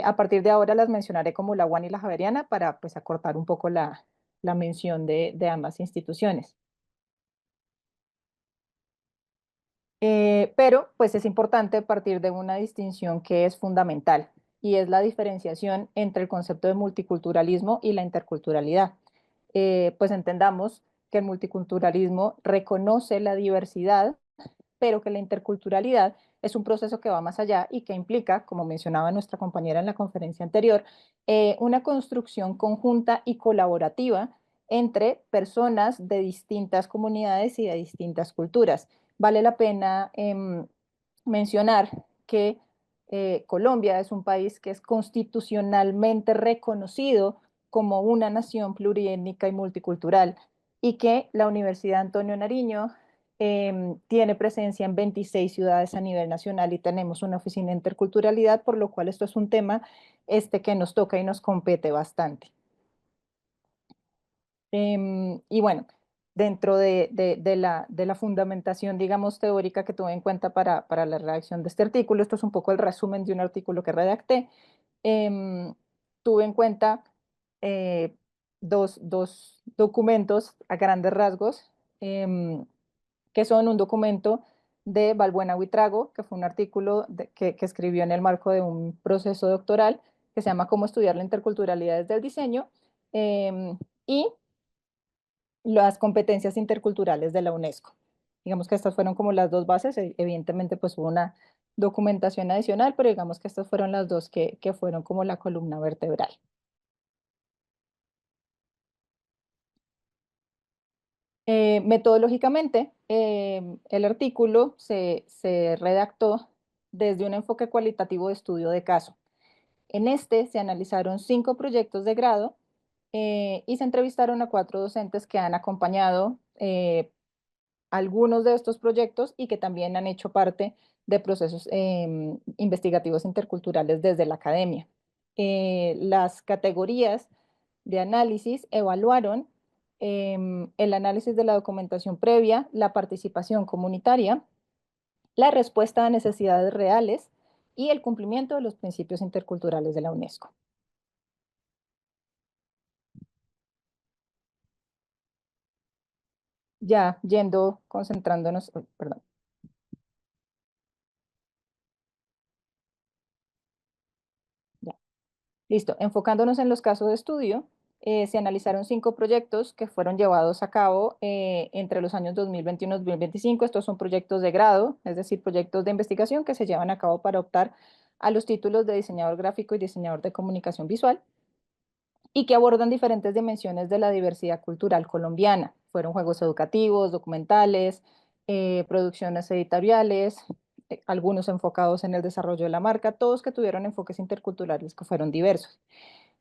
A partir de ahora las mencionaré como la UAN y la Javeriana para pues acortar un poco la mención de ambas instituciones. Pero pues es importante partir de una distinción que es fundamental y es la diferenciación entre el concepto de multiculturalismo y la interculturalidad. Pues entendamos que el multiculturalismo reconoce la diversidad, pero que la interculturalidad es un proceso que va más allá y que implica, como mencionaba nuestra compañera en la conferencia anterior, una construcción conjunta y colaborativa entre personas de distintas comunidades y de distintas culturas. Vale la pena mencionar que Colombia es un país que es constitucionalmente reconocido como una nación pluriétnica y multicultural y que la Universidad Antonio Nariño tiene presencia en 26 ciudades a nivel nacional y tenemos una oficina de interculturalidad, por lo cual esto es un tema que nos toca y nos compete bastante. Y bueno, dentro de la fundamentación, digamos, teórica que tuve en cuenta para la redacción de este artículo, esto es un poco el resumen de un artículo que redacté, tuve en cuenta dos documentos a grandes rasgos, que son un documento de Balbuena Huitrago, que fue un artículo que escribió en el marco de un proceso doctoral que se llama Cómo estudiar la interculturalidad desde el diseño, y las competencias interculturales de la UNESCO. Digamos que estas fueron como las dos bases, evidentemente pues hubo una documentación adicional, pero digamos que estas fueron las dos que fueron como la columna vertebral. Metodológicamente, el artículo se redactó desde un enfoque cualitativo de estudio de caso. En este se analizaron 5 proyectos de grado y se entrevistaron a 4 docentes que han acompañado algunos de estos proyectos y que también han hecho parte de procesos investigativos interculturales desde la academia. Las categorías de análisis evaluaron el análisis de la documentación previa, la participación comunitaria, la respuesta a necesidades reales y el cumplimiento de los principios interculturales de la UNESCO. Ya yendo, concentrándonos, perdón. Ya. Listo, enfocándonos en los casos de estudio, se analizaron 5 proyectos que fueron llevados a cabo entre los años 2021 y 2025. Estos son proyectos de grado, es decir, proyectos de investigación que se llevan a cabo para optar a los títulos de diseñador gráfico y diseñador de comunicación visual y que abordan diferentes dimensiones de la diversidad cultural colombiana. Fueron juegos educativos, documentales, producciones editoriales, algunos enfocados en el desarrollo de la marca, todos que tuvieron enfoques interculturales que fueron diversos.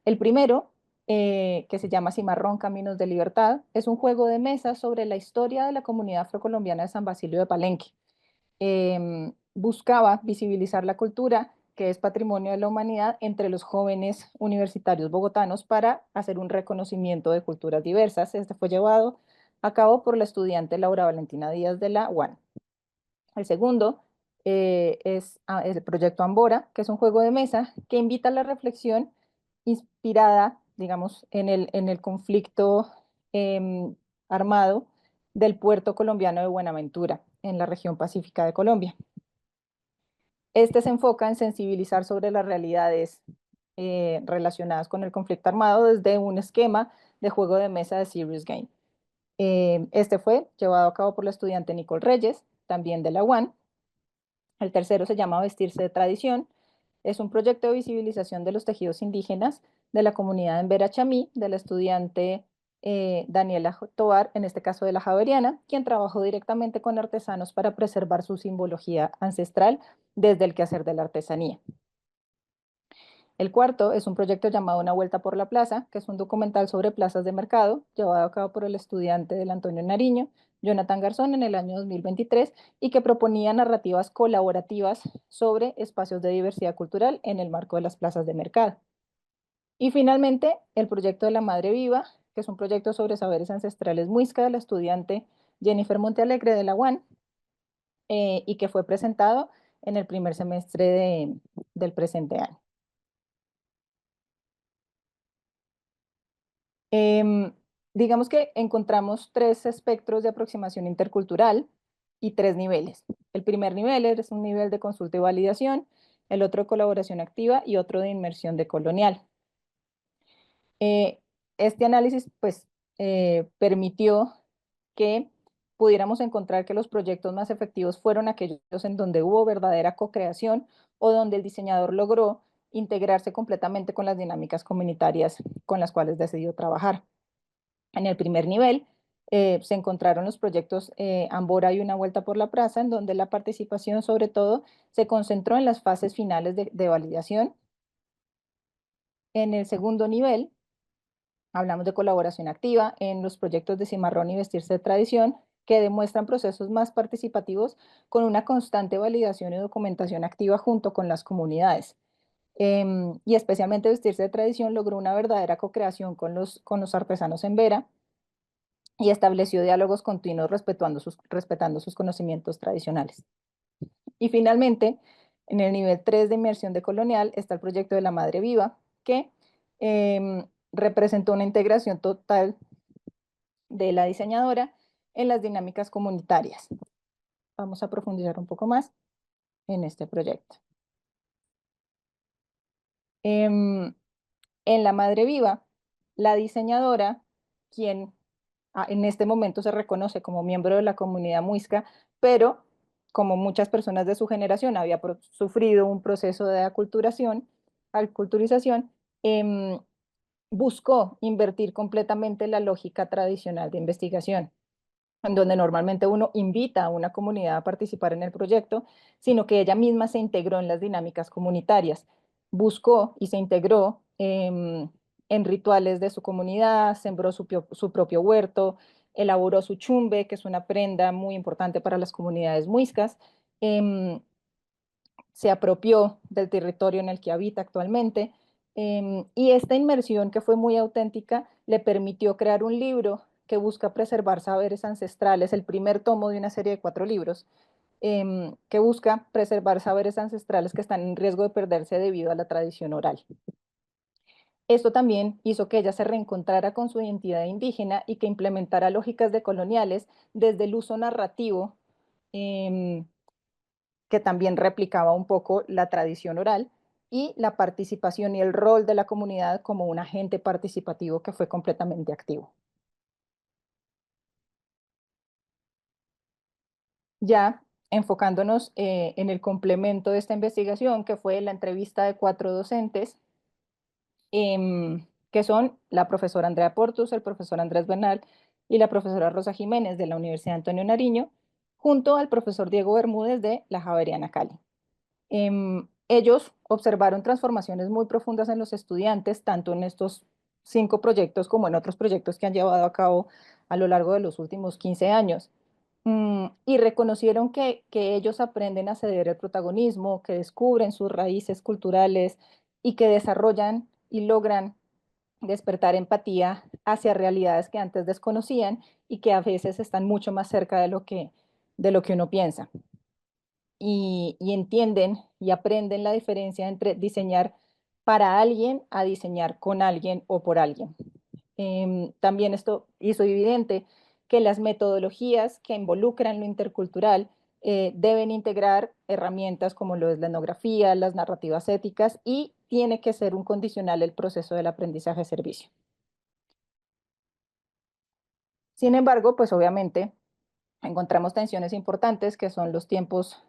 El primero, que se llama Cimarrón Caminos de Libertad, es un juego de mesa sobre la historia de la comunidad afrocolombiana de San Basilio de Palenque. Buscaba visibilizar la cultura, que es patrimonio de la humanidad, entre los jóvenes universitarios bogotanos para hacer un reconocimiento de culturas diversas. Este fue llevado a cabo por la estudiante Laura Valentina Díaz de la UAN. El segundo es el proyecto Ambora, que es un juego de mesa que invita a la reflexión inspirada, digamos, en el conflicto armado del puerto colombiano de Buenaventura, en la región pacífica de Colombia. Este se enfoca en sensibilizar sobre las realidades relacionadas con el conflicto armado desde un esquema de juego de mesa de Serious Game. Este fue llevado a cabo por la estudiante Nicole Reyes, también de la UAN. El tercero se llama Vestirse de Tradición. Es un proyecto de visibilización de los tejidos indígenas de la comunidad en Verachamí, de la estudiante Daniela Tovar, en este caso de la Javeriana, quien trabajó directamente con artesanos para preservar su simbología ancestral desde el quehacer de la artesanía. El cuarto es un proyecto llamado Una Vuelta por la Plaza, que es un documental sobre plazas de mercado, llevado a cabo por el estudiante del Antonio Nariño, Jonathan Garzón, en el año 2023, y que proponía narrativas colaborativas sobre espacios de diversidad cultural en el marco de las plazas de mercado. Y finalmente, el proyecto de La Madre Viva, que es un proyecto sobre saberes ancestrales muisca de la estudiante Jennifer Montealegre de la UAN, y que fue presentado en el primer semestre del presente año. Digamos que encontramos 3 espectros de aproximación intercultural y 3 niveles. El primer nivel es un nivel de consulta y validación, el otro de colaboración activa y otro de inmersión decolonial. Este análisis pues, permitió que pudiéramos encontrar que los proyectos más efectivos fueron aquellos en donde hubo verdadera co-creación o donde el diseñador logró integrarse completamente con las dinámicas comunitarias con las cuales decidió trabajar. En el primer nivel se encontraron los proyectos Ambora y Una Vuelta por la Plaza, en donde la participación sobre todo se concentró en las fases finales de validación. En el segundo nivel hablamos de colaboración activa en los proyectos de Cimarrón y Vestirse de Tradición, que demuestran procesos más participativos con una constante validación y documentación activa junto con las comunidades. Y especialmente Vestirse de Tradición logró una verdadera co-creación con los artesanos en Vera y estableció diálogos continuos respetando sus conocimientos tradicionales. Y finalmente, en el nivel 3 de inmersión decolonial está el proyecto de la Madre Viva, que representó una integración total de la diseñadora en las dinámicas comunitarias. Vamos a profundizar un poco más en este proyecto. En la Madre Viva, la diseñadora, quien en este momento se reconoce como miembro de la comunidad muisca, pero como muchas personas de su generación había sufrido un proceso de aculturización, buscó invertir completamente la lógica tradicional de investigación, en donde normalmente uno invita a una comunidad a participar en el proyecto, sino que ella misma se integró en las dinámicas comunitarias, buscó y se integró en rituales de su comunidad, sembró su propio huerto, elaboró su chumbe, que es una prenda muy importante para las comunidades muiscas, se apropió del territorio en el que habita actualmente, y esta inmersión, que fue muy auténtica, le permitió crear un libro que busca preservar saberes ancestrales, el primer tomo de una serie de 4 libros, que busca preservar saberes ancestrales que están en riesgo de perderse debido a la tradición oral. Esto también hizo que ella se reencontrara con su identidad indígena y que implementara lógicas decoloniales desde el uso narrativo, que también replicaba un poco la tradición oral, y la participación y el rol de la comunidad como un agente participativo que fue completamente activo. Ya enfocándonos en el complemento de esta investigación, que fue la entrevista de 4 docentes, que son la profesora Andrea Portus, el profesor Andrés Bernal y la profesora Rosa Jiménez de la Universidad Antonio Nariño, junto al profesor Diego Bermúdez de la Javeriana Cali. Ellos observaron transformaciones muy profundas en los estudiantes, tanto en estos 5 proyectos como en otros proyectos que han llevado a cabo a lo largo de los últimos 15 años. Y reconocieron que ellos aprenden a ceder el protagonismo, que descubren sus raíces culturales y que desarrollan y logran despertar empatía hacia realidades que antes desconocían y que a veces están mucho más cerca de lo que uno piensa. Y entienden y aprenden la diferencia entre diseñar para alguien a diseñar con alguien o por alguien. También esto hizo evidente que las metodologías que involucran lo intercultural deben integrar herramientas como lo es la etnografía, las narrativas éticas, y tiene que ser un condicional el proceso del aprendizaje-servicio. Sin embargo, pues obviamente encontramos tensiones importantes, que son los tiempos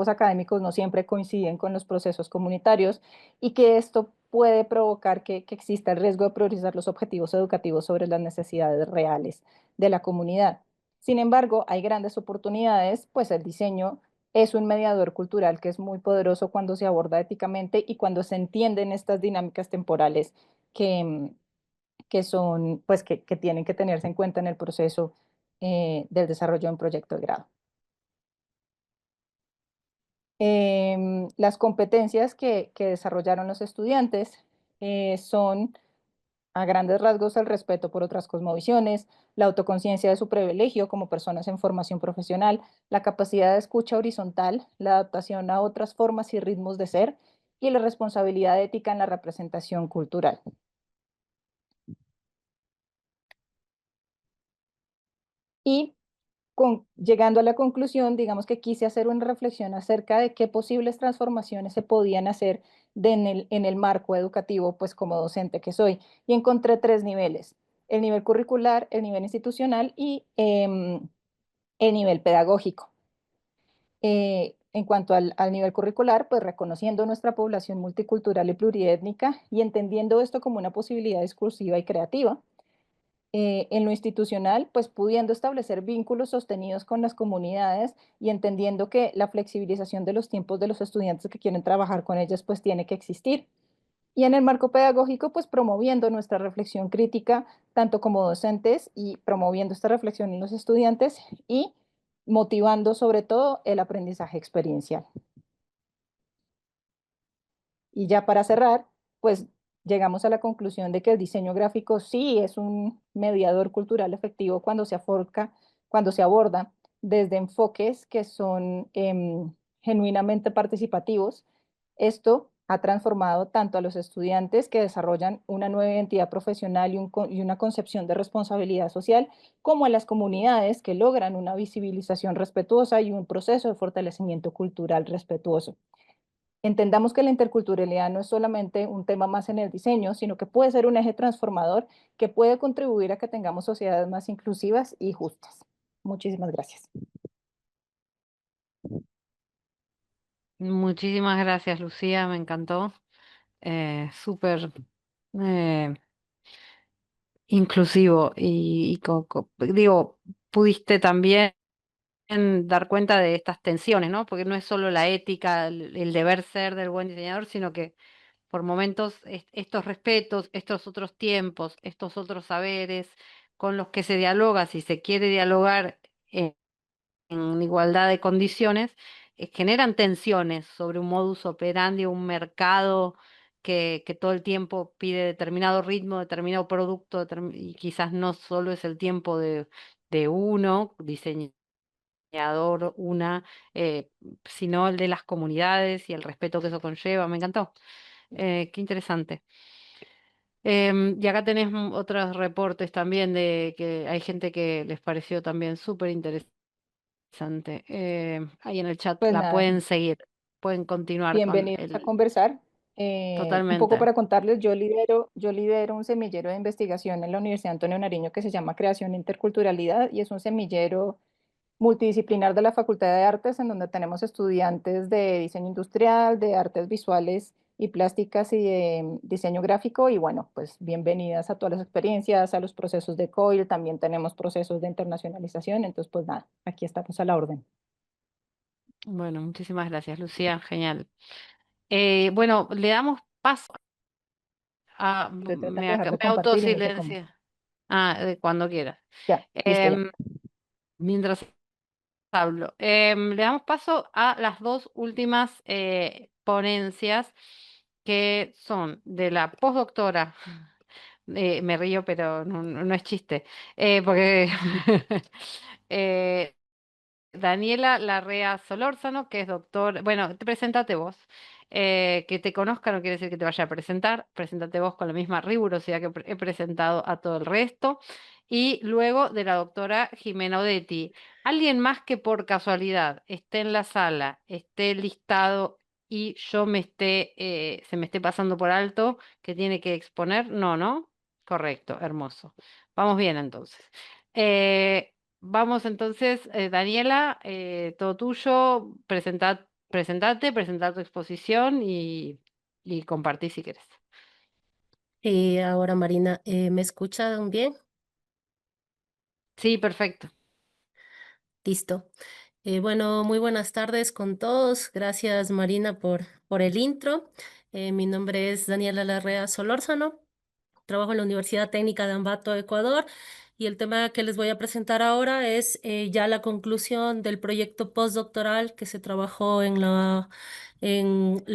académicos no siempre coinciden con los procesos comunitarios, y que esto puede provocar que exista el riesgo de priorizar los objetivos educativos sobre las necesidades reales de la comunidad. Sin embargo, hay grandes oportunidades, pues el diseño es un mediador cultural que es muy poderoso cuando se aborda éticamente y cuando se entienden estas dinámicas temporales que tienen que tenerse en cuenta en el proceso del desarrollo de un proyecto de grado. Las competencias que desarrollaron los estudiantes son, a grandes rasgos, el respeto por otras cosmovisiones, la autoconciencia de su privilegio como personas en formación profesional, la capacidad de escucha horizontal, la adaptación a otras formas y ritmos de ser, y la responsabilidad ética en la representación cultural. Y llegando a la conclusión, digamos que quise hacer una reflexión acerca de qué posibles transformaciones se podían hacer en el marco educativo, pues como docente que soy, y encontré 3 niveles: el nivel curricular, el nivel institucional y el nivel pedagógico. En cuanto al nivel curricular, pues reconociendo nuestra población multicultural y pluriétnica y entendiendo esto como una posibilidad exclusiva y creativa. En lo institucional, pues pudiendo establecer vínculos sostenidos con las comunidades y entendiendo que la flexibilización de los tiempos de los estudiantes que quieren trabajar con ellas, pues tiene que existir. Y en el marco pedagógico, pues promoviendo nuestra reflexión crítica, tanto como docentes, y promoviendo esta reflexión en los estudiantes y motivando sobre todo el aprendizaje experiencial. Y ya para cerrar, pues llegamos a la conclusión de que el diseño gráfico sí es un mediador cultural efectivo cuando se aborda desde enfoques que son genuinamente participativos. Esto ha transformado tanto a los estudiantes que desarrollan una nueva identidad profesional y una concepción de responsabilidad social, como a las comunidades que logran una visibilización respetuosa y un proceso de fortalecimiento cultural respetuoso. Entendamos que la interculturalidad no es solamente un tema más en el diseño, sino que puede ser un eje transformador que puede contribuir a que tengamos sociedades más inclusivas y justas. Muchísimas gracias. Muchísimas gracias, Lucía, me encantó. Súper inclusivo digo, pudiste también dar cuenta de estas tensiones, ¿no? Porque no es solo la ética, el deber ser del buen diseñador, sino que por momentos estos respetos, estos otros tiempos, estos otros saberes con los que se dialoga, si se quiere dialogar en igualdad de condiciones, generan tensiones sobre un modus operandi, un mercado que todo el tiempo pide determinado ritmo, determinado producto, y quizás no solo es el tiempo de uno, diseñador, sino el de las comunidades y el respeto que eso conlleva. Me encantó. Qué interesante. Y acá tenés otros reportes también de que hay gente que les pareció también súper interesante. Ahí en el chat Pues la nada, pueden seguir, pueden continuar con bienvenidos a el... conversar. Un poco Totalmente. para contarles, yo lidero un semillero de investigación en la Universidad Antonio Nariño que se llama Creación e Interculturalidad y es un semillero multidisciplinar de la Facultad de Artes, en donde tenemos estudiantes de diseño industrial, de artes visuales y plásticas y de diseño gráfico. Y bueno, pues bienvenidas a todas las experiencias, a los procesos de COIL, también tenemos procesos de internacionalización, entonces pues nada, aquí estamos a la orden. Bueno, muchísimas gracias, Lucía. Genial. Bueno, le damos paso a... Estoy tratando de dejar Me de compartir y no sé cómo. autosilencia. Ah, cuando quieras. Ya, listo ya. Em, Mientras hablo. Le damos paso a las dos últimas ponencias que son de la postdoctora. Me río, pero no es chiste. Porque eh, Daniela Larrea Solórzano, que es doctor. Bueno, presentate vos. Que te conozca no quiere decir que te vaya a presentar. Preséntate vos con la misma rigurosidad que he presentado a todo el resto. Y luego de la doctora Jimena Odetti. Alguien más que por casualidad esté en la sala, esté listado y se me esté pasando por alto que tiene que exponer. No, ¿no? Correcto, hermoso. Vamos bien entonces. Vamos entonces, Daniela, todo tuyo, presentar tu exposición y compartí si quieres. Ahora, Marina, ¿me escuchan bien? Sí, perfecto. Listo. Bueno, muy buenas tardes con todos. Gracias, Marina, por el intro. Mi nombre es Daniela Larrea Solórzano. Trabajo en la Universidad Técnica de Ambato, Ecuador, y el tema que les voy a presentar ahora es ya la conclusión del proyecto postdoctoral que se trabajó en la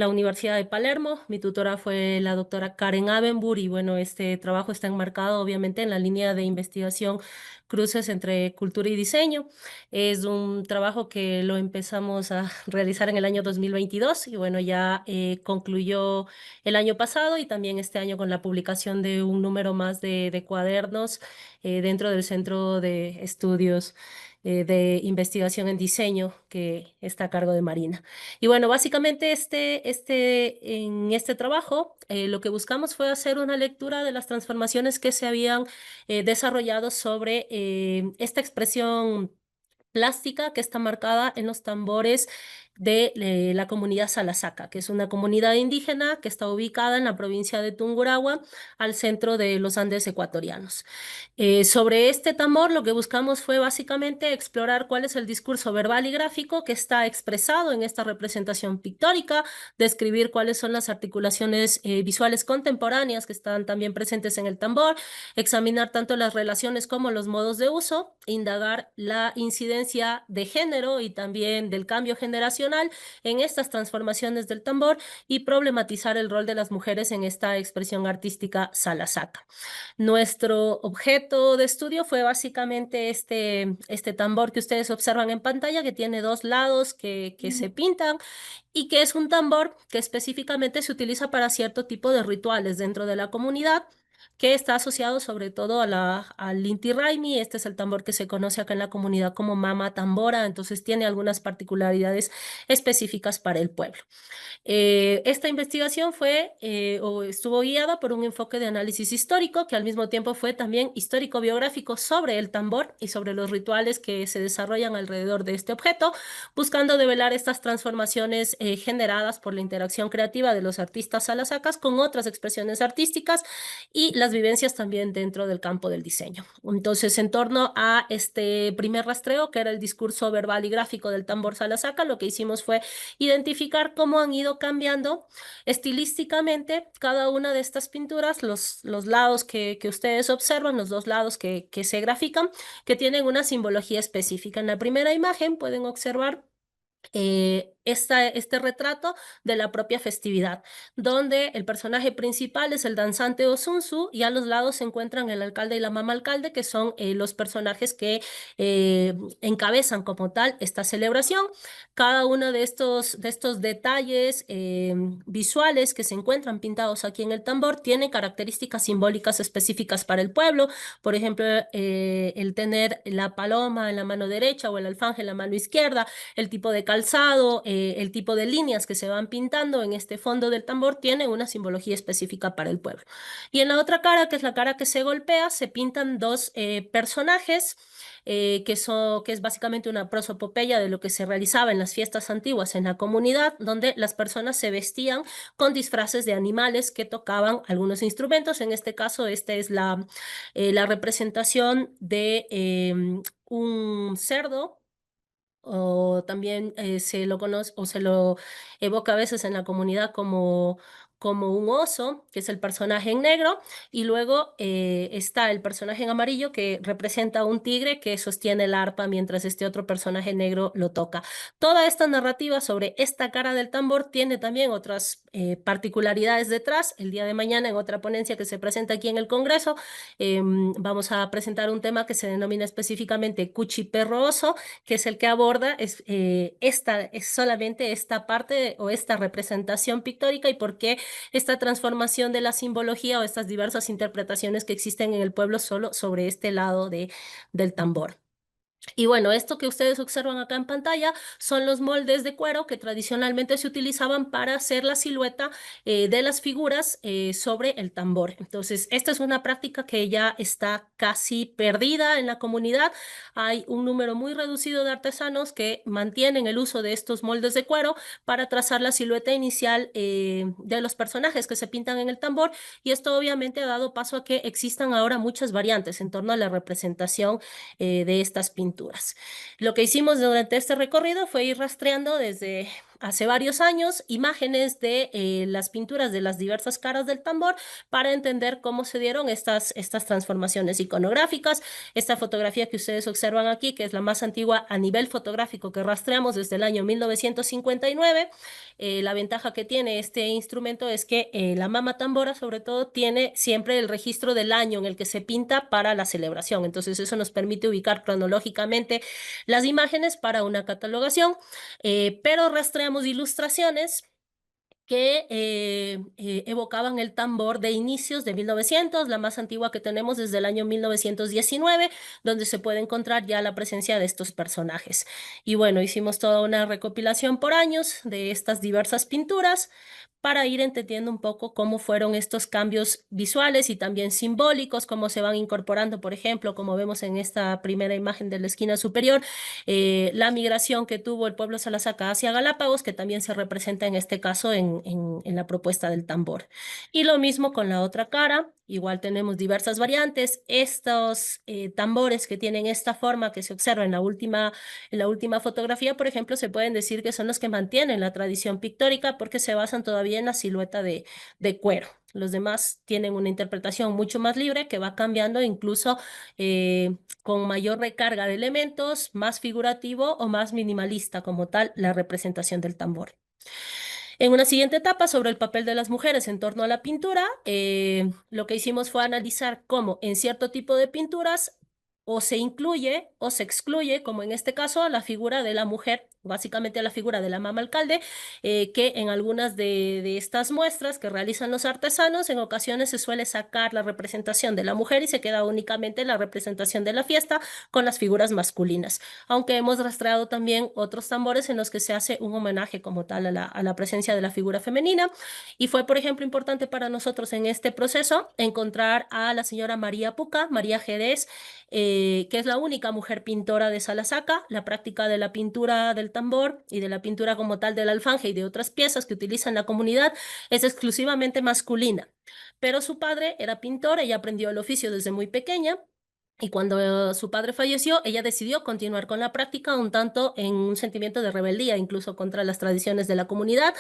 Universidad de Palermo. Mi tutora fue la doctora Karen Abenburg y bueno, este trabajo está enmarcado obviamente en la línea de investigación Cruces entre cultura y diseño. Es un trabajo que lo empezamos a realizar en el año 2022 y bueno, ya concluyó el año pasado y también este año con la publicación de un número más de cuadernos dentro del Centro de Estudios de Investigación en Diseño que está a cargo de Marina. Y bueno, básicamente en este trabajo lo que buscamos fue hacer una lectura de las transformaciones que se habían desarrollado sobre esta expresión plástica que está marcada en los tambores de la comunidad Salasaca, que es una comunidad indígena que está ubicada en la provincia de Tungurahua, al centro de los Andes ecuatorianos. Sobre este tambor, lo que buscamos fue básicamente explorar cuál es el discurso verbal y gráfico que está expresado en esta representación pictórica, describir cuáles son las articulaciones visuales contemporáneas que están también presentes en el tambor, examinar tanto las relaciones como los modos de uso, indagar la incidencia de género y también del cambio generacional en estas transformaciones del tambor y problematizar el rol de las mujeres en esta expresión artística Salasaca. Nuestro objeto de estudio fue básicamente este tambor que ustedes observan en pantalla, que tiene dos lados que se pintan y que es un tambor que específicamente se utiliza para cierto tipo de rituales dentro de la comunidad, que está asociado sobre todo al Inti Raymi. Este es el tambor que se conoce acá en la comunidad como Mama Tambora, entonces tiene algunas particularidades específicas para el pueblo. Esta investigación estuvo guiada por un enfoque de análisis histórico que al mismo tiempo fue también histórico-biográfico sobre el tambor y sobre los rituales que se desarrollan alrededor de este objeto, buscando develar estas transformaciones generadas por la interacción creativa de los artistas salasacas con otras expresiones artísticas y las vivencias también dentro del campo del diseño. Entonces, en torno a este primer rastreo, que era el discurso verbal y gráfico del tambor salasaca, lo que hicimos fue identificar cómo han ido cambiando estilísticamente cada una de estas pinturas, los lados que ustedes observan, los dos lados que se grafican, que tienen una simbología específica. En la primera imagen pueden observar este retrato de la propia festividad, donde el personaje principal es el danzante Osunzu y a los lados se encuentran el alcalde y la mamá alcalde, que son los personajes que encabezan como tal esta celebración. Cada uno de estos detalles visuales que se encuentran pintados aquí en el tambor tiene características simbólicas específicas para el pueblo. Por ejemplo, el tener la paloma en la mano derecha o el alfanje en la mano izquierda, el tipo de calzado, el tipo de líneas que se van pintando en este fondo del tambor tiene una simbología específica para el pueblo. Y en la otra cara, que es la cara que se golpea, se pintan dos personajes que es básicamente una prosopopeya de lo que se realizaba en las fiestas antiguas en la comunidad, donde las personas se vestían con disfraces de animales que tocaban algunos instrumentos. En este caso, esta es la representación de un cerdo, o también se lo conoce o se lo evoca a veces en la comunidad como un oso, que es el personaje en negro, y luego está el personaje en amarillo que representa a un tigre que sostiene el arpa mientras este otro personaje negro lo toca. Toda esta narrativa sobre esta cara del tambor tiene también otras particularidades detrás. El día de mañana, en otra ponencia que se presenta aquí en el Congreso, vamos a presentar un tema que se denomina específicamente Cuchi Perro Oso, que es el que aborda es solamente esta parte o esta representación pictórica y por qué esta transformación de la simbología o estas diversas interpretaciones que existen en el pueblo solo sobre este lado del tambor. Y bueno, esto que ustedes observan acá en pantalla son los moldes de cuero que tradicionalmente se utilizaban para hacer la silueta de las figuras sobre el tambor. Entonces, esta es una práctica que ya está casi perdida en la comunidad. Hay un número muy reducido de artesanos que mantienen el uso de estos moldes de cuero para trazar la silueta inicial de los personajes que se pintan en el tambor, y esto obviamente ha dado paso a que existan ahora muchas variantes en torno a la representación de estas pinturas. Lo que hicimos durante este recorrido fue ir rastreando desde hace varios años imágenes de las pinturas de las diversas caras del tambor para entender cómo se dieron estas transformaciones iconográficas. Esta fotografía que ustedes observan aquí, que es la más antigua a nivel fotográfico que rastreamos desde el año 1959, la ventaja que tiene este instrumento es que la mama tambora sobre todo tiene siempre el registro del año en el que se pinta para la celebración. Entonces eso nos permite ubicar cronológicamente las imágenes para una catalogación, pero rastreamos ilustraciones que evocaban el tambor de inicios de 1900, la más antigua que tenemos desde el año 1919, donde se puede encontrar ya la presencia de estos personajes. Y bueno, hicimos toda una recopilación por años de estas diversas pinturas para ir entendiendo un poco cómo fueron estos cambios visuales y también simbólicos, cómo se van incorporando, por ejemplo, como vemos en esta primera imagen de la esquina superior, la migración que tuvo el pueblo Salazaca hacia Galápagos, que también se representa en este caso en la propuesta del tambor. Y lo mismo con la otra cara, igual tenemos diversas variantes. Estos tambores que tienen esta forma que se observa en la última fotografía, por ejemplo, se pueden decir que son los que mantienen la tradición pictórica porque se basan todavía en la silueta de cuero. Los demás tienen una interpretación mucho más libre que va cambiando incluso con mayor recarga de elementos, más figurativo o más minimalista como tal la representación del tambor. En una siguiente etapa sobre el papel de las mujeres en torno a la pintura, lo que hicimos fue analizar cómo en cierto tipo de pinturas o se incluye o se excluye, como en este caso, la figura de la mujer, básicamente la figura de la mama alcalde, que en algunas de estas muestras que realizan los artesanos, en ocasiones se suele sacar la representación de la mujer y se queda únicamente la representación de la fiesta con las figuras masculinas, aunque hemos rastreado también otros tambores en los que se hace un homenaje como tal a la presencia de la figura femenina. Y fue, por ejemplo, importante para nosotros en este proceso encontrar a la señora María Puca, María Jerez, que es la única mujer pintora de Salazaca. La práctica de la pintura del tambor y de la pintura como tal del alfanje y de otras piezas que utilizan la comunidad es exclusivamente masculina. Pero su padre era pintor, ella aprendió el oficio desde muy pequeña. Y cuando su padre falleció, ella decidió continuar con la práctica un tanto en un sentimiento de rebeldía, incluso contra las tradiciones de la comunidad.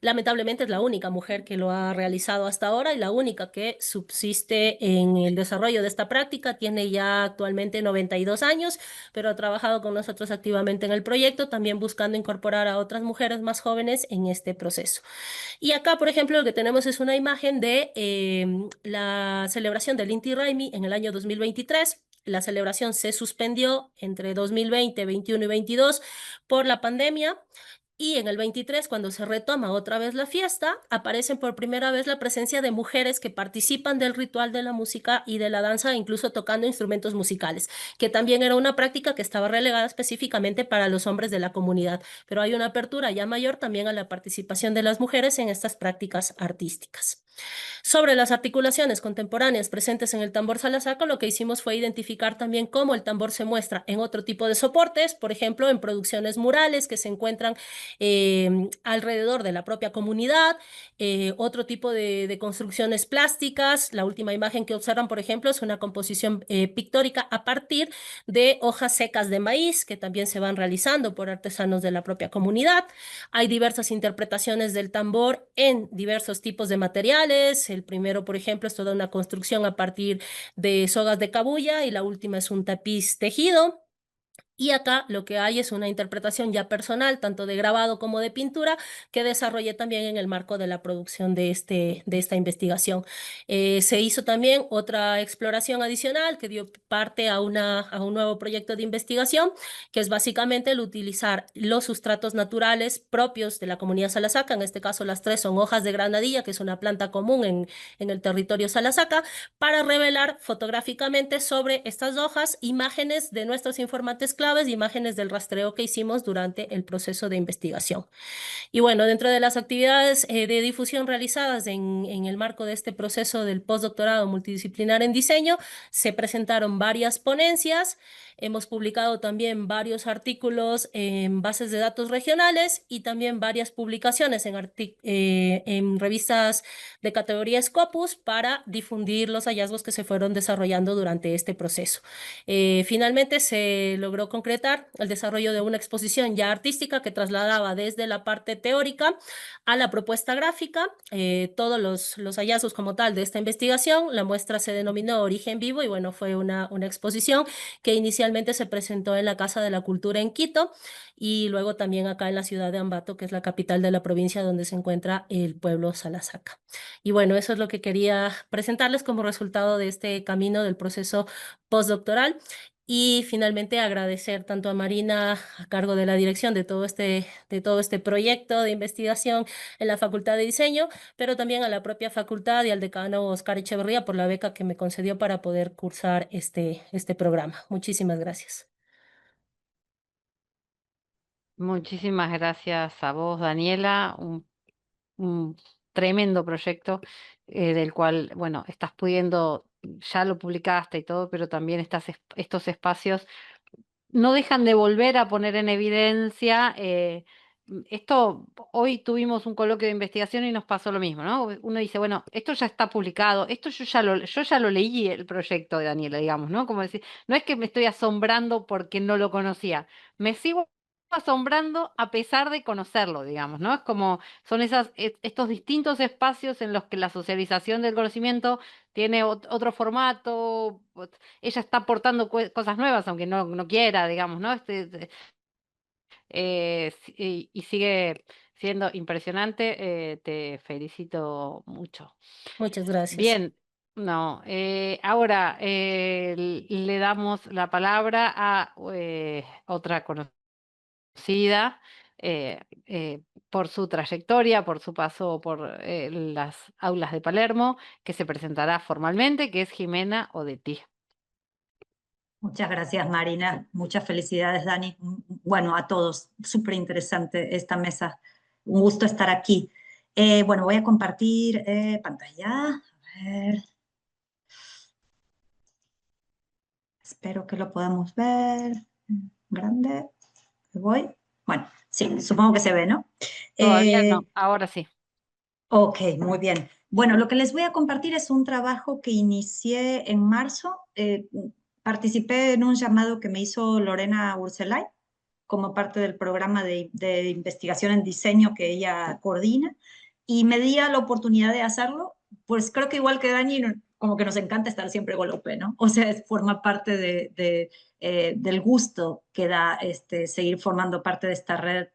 Lamentablemente es la única mujer que lo ha realizado hasta ahora y la única que subsiste en el desarrollo de esta práctica. Tiene ya actualmente 92 años, pero ha trabajado con nosotros activamente en el proyecto, también buscando incorporar a otras mujeres más jóvenes en este proceso. Y acá, por ejemplo, lo que tenemos es una imagen de la celebración del Inti Raymi en el año 2023. La celebración se suspendió entre 2020, 21 y 22 por la pandemia. Y en el 23, cuando se retoma otra vez la fiesta, aparecen por primera vez la presencia de mujeres que participan del ritual de la música y de la danza, incluso tocando instrumentos musicales, que también era una práctica que estaba relegada específicamente para los hombres de la comunidad. Pero hay una apertura ya mayor también a la participación de las mujeres en estas prácticas artísticas. Sobre las articulaciones contemporáneas presentes en el tambor Salazaca, lo que hicimos fue identificar también cómo el tambor se muestra en otro tipo de soportes, por ejemplo, en producciones murales que se encuentran alrededor de la propia comunidad, otro tipo de construcciones plásticas. La última imagen que observan, por ejemplo, es una composición pictórica a partir de hojas secas de maíz que también se van realizando por artesanos de la propia comunidad. Hay diversas interpretaciones del tambor en diversos tipos de materiales. El primero, por ejemplo, es toda una construcción a partir de sogas de cabuya y la última es un tapiz tejido. Y acá lo que hay es una interpretación ya personal, tanto de grabado como de pintura, que desarrollé también en el marco de la producción de esta investigación. Se hizo también otra exploración adicional que dio parte a un nuevo proyecto de investigación, que es básicamente el utilizar los sustratos naturales propios de la comunidad Salazaca. En este caso, las tres son hojas de granadilla, que es una planta común en el territorio Salazaca, para revelar fotográficamente sobre estas hojas imágenes de nuestros informantes claves y imágenes del rastreo que hicimos durante el proceso de investigación. Y bueno, dentro de las actividades de difusión realizadas en el marco de este proceso del postdoctorado multidisciplinar en diseño, se presentaron varias ponencias. Hemos publicado también varios artículos en bases de datos regionales y también varias publicaciones en revistas de categoría Scopus para difundir los hallazgos que se fueron desarrollando durante este proceso. Finalmente se logró concretar el desarrollo de una exposición ya artística que trasladaba desde la parte teórica a la propuesta gráfica todos los hallazgos como tal de esta investigación. La muestra se denominó Origen Vivo y bueno, fue una exposición que inicialmente se presentó en la Casa de la Cultura en Quito y luego también acá en la ciudad de Ambato, que es la capital de la provincia donde se encuentra el pueblo Salazaca. Y bueno, eso es lo que quería presentarles como resultado de este camino del proceso postdoctoral. Y finalmente agradecer tanto a Marina a cargo de la dirección de todo este proyecto de investigación en la Facultad de Diseño, pero también a la propia facultad y al decano Oscar Echeverría por la beca que me concedió para poder cursar este programa. Muchísimas gracias. Muchísimas gracias a vos, Daniela. un tremendo proyecto del cual, bueno, estás pudiendo, ya lo publicaste y todo, pero también estos espacios no dejan de volver a poner en evidencia esto. Hoy tuvimos un coloquio de investigación y nos pasó lo mismo, ¿no? Uno dice, bueno, esto ya está publicado, esto yo ya lo leí el proyecto de Daniela, digamos, ¿no? Como decir, no es que me estoy asombrando porque no lo conocía, me sigo asombrando a pesar de conocerlo, digamos, ¿no? Es como, son estos distintos espacios en los que la socialización del conocimiento tiene otro formato. Ella está aportando cosas nuevas, aunque no quiera, digamos, ¿no? Y sigue siendo impresionante. Te felicito mucho. Muchas gracias. Bien, no, ahora le damos la palabra a otra conocida por su trayectoria, por su paso por las aulas de Palermo, que se presentará formalmente, que es Jimena Odetti. Muchas gracias, Marina. Muchas felicidades, Dani. Bueno, a todos. Súper interesante esta mesa. Un gusto estar aquí. Bueno, voy a compartir pantalla. A ver. Espero que lo podamos ver. Grande. ¿Me voy? Bueno, sí, supongo que se ve, ¿no? Todavía no, ahora sí. Ok, muy bien. Bueno, lo que les voy a compartir es un trabajo que inicié en marzo. Participé en un llamado que me hizo Lorena Urselay como parte del programa de investigación en diseño que ella coordina, y me di a la oportunidad de hacerlo. Pues creo que igual que Dani, como que nos encanta estar siempre golpe, ¿no? O sea, forma parte del gusto que da seguir formando parte de esta red.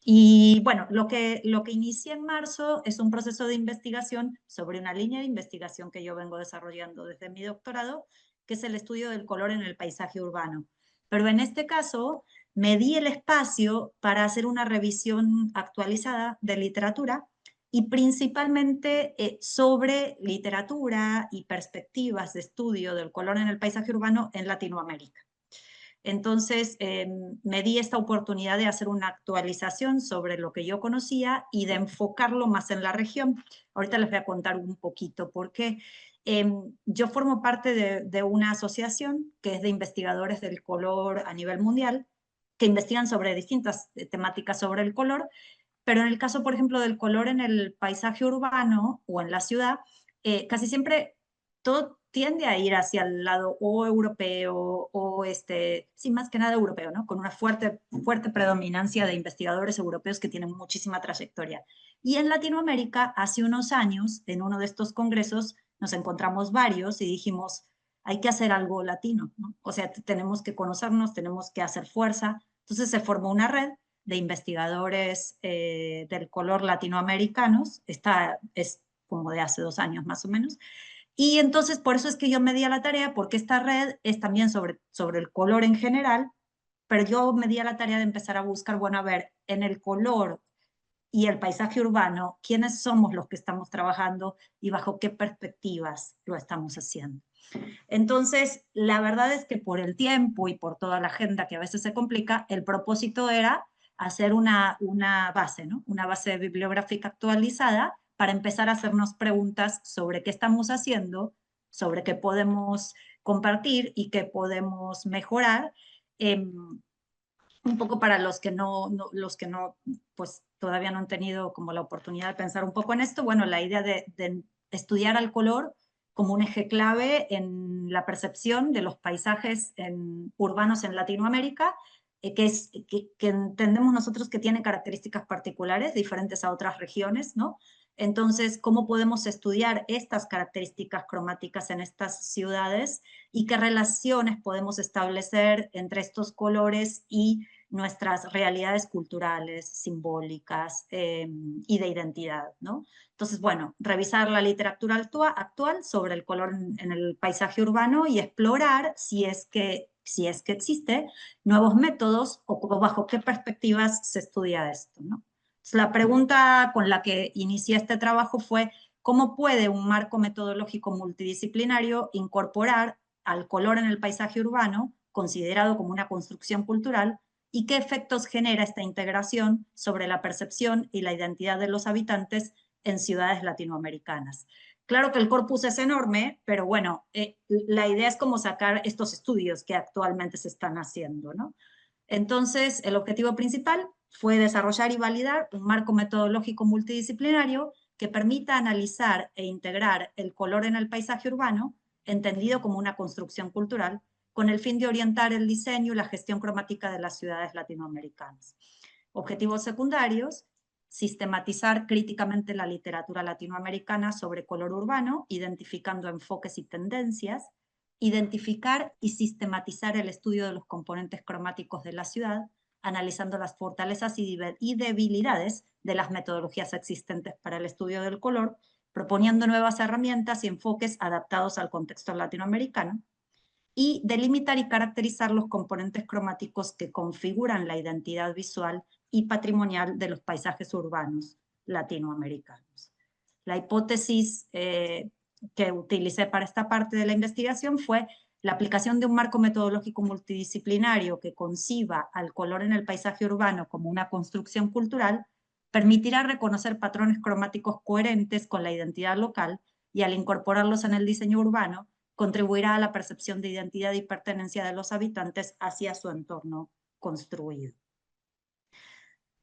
Y bueno, lo que inicié en marzo es un proceso de investigación sobre una línea de investigación que yo vengo desarrollando desde mi doctorado, que es el estudio del color en el paisaje urbano. Pero en este caso me di el espacio para hacer una revisión actualizada de literatura, y principalmente sobre literatura y perspectivas de estudio del color en el paisaje urbano en Latinoamérica. Entonces, me di esta oportunidad de hacer una actualización sobre lo que yo conocía y de enfocarlo más en la región. Ahorita les voy a contar un poquito por qué. Yo formo parte de una asociación que es de investigadores del color a nivel mundial, que investigan sobre distintas temáticas sobre el color, pero en el caso, por ejemplo, del color en el paisaje urbano o en la ciudad, casi siempre todo tiende a ir hacia el lado o europeo o sí, más que nada europeo, ¿no? Con una fuerte predominancia de investigadores europeos que tienen muchísima trayectoria. Y en Latinoamérica, hace unos años, en uno de estos congresos, nos encontramos varios y dijimos, hay que hacer algo latino, ¿no? O sea, tenemos que conocernos, tenemos que hacer fuerza. Entonces se formó una red de investigadores del color latinoamericanos. Esta es como de hace 2 años más o menos. Y entonces por eso es que yo me di a la tarea, porque esta red es también sobre el color en general, pero yo me di a la tarea de empezar a buscar, bueno, a ver, en el color y el paisaje urbano, ¿quiénes somos los que estamos trabajando y bajo qué perspectivas lo estamos haciendo? Entonces, la verdad es que por el tiempo y por toda la agenda que a veces se complica, el propósito era hacer una base, ¿no? Una base bibliográfica actualizada para empezar a hacernos preguntas sobre qué estamos haciendo, sobre qué podemos compartir y qué podemos mejorar. Un poco para los que pues todavía no han tenido como la oportunidad de pensar un poco en esto, bueno, la idea de estudiar al color como un eje clave en la percepción de los paisajes urbanos en Latinoamérica, que entendemos nosotros que tiene características particulares diferentes a otras regiones, ¿no? Entonces, ¿cómo podemos estudiar estas características cromáticas en estas ciudades y qué relaciones podemos establecer entre estos colores y nuestras realidades culturales, simbólicas y de identidad, ¿no? Entonces, bueno, revisar la literatura actual sobre el color en el paisaje urbano y explorar si es que existe nuevos métodos o bajo qué perspectivas se estudia esto, ¿no? Entonces, la pregunta con la que inicié este trabajo fue ¿cómo puede un marco metodológico multidisciplinario incorporar al color en el paisaje urbano, considerado como una construcción cultural, y qué efectos genera esta integración sobre la percepción y la identidad de los habitantes en ciudades latinoamericanas. Claro que el corpus es enorme, pero bueno, la idea es como sacar estos estudios que actualmente se están haciendo, ¿no? Entonces, el objetivo principal fue desarrollar y validar un marco metodológico multidisciplinario que permita analizar e integrar el color en el paisaje urbano, entendido como una construcción cultural, con el fin de orientar el diseño y la gestión cromática de las ciudades latinoamericanas. Objetivos secundarios: sistematizar críticamente la literatura latinoamericana sobre color urbano, identificando enfoques y tendencias; identificar y sistematizar el estudio de los componentes cromáticos de la ciudad, analizando las fortalezas y debilidades de las metodologías existentes para el estudio del color, proponiendo nuevas herramientas y enfoques adaptados al contexto latinoamericano; y delimitar y caracterizar los componentes cromáticos que configuran la identidad visual y patrimonial de los paisajes urbanos latinoamericanos. La hipótesis que utilicé para esta parte de la investigación fue la aplicación de un marco metodológico multidisciplinario que conciba al color en el paisaje urbano como una construcción cultural, permitirá reconocer patrones cromáticos coherentes con la identidad local y, al incorporarlos en el diseño urbano, contribuirá a la percepción de identidad y pertenencia de los habitantes hacia su entorno construido.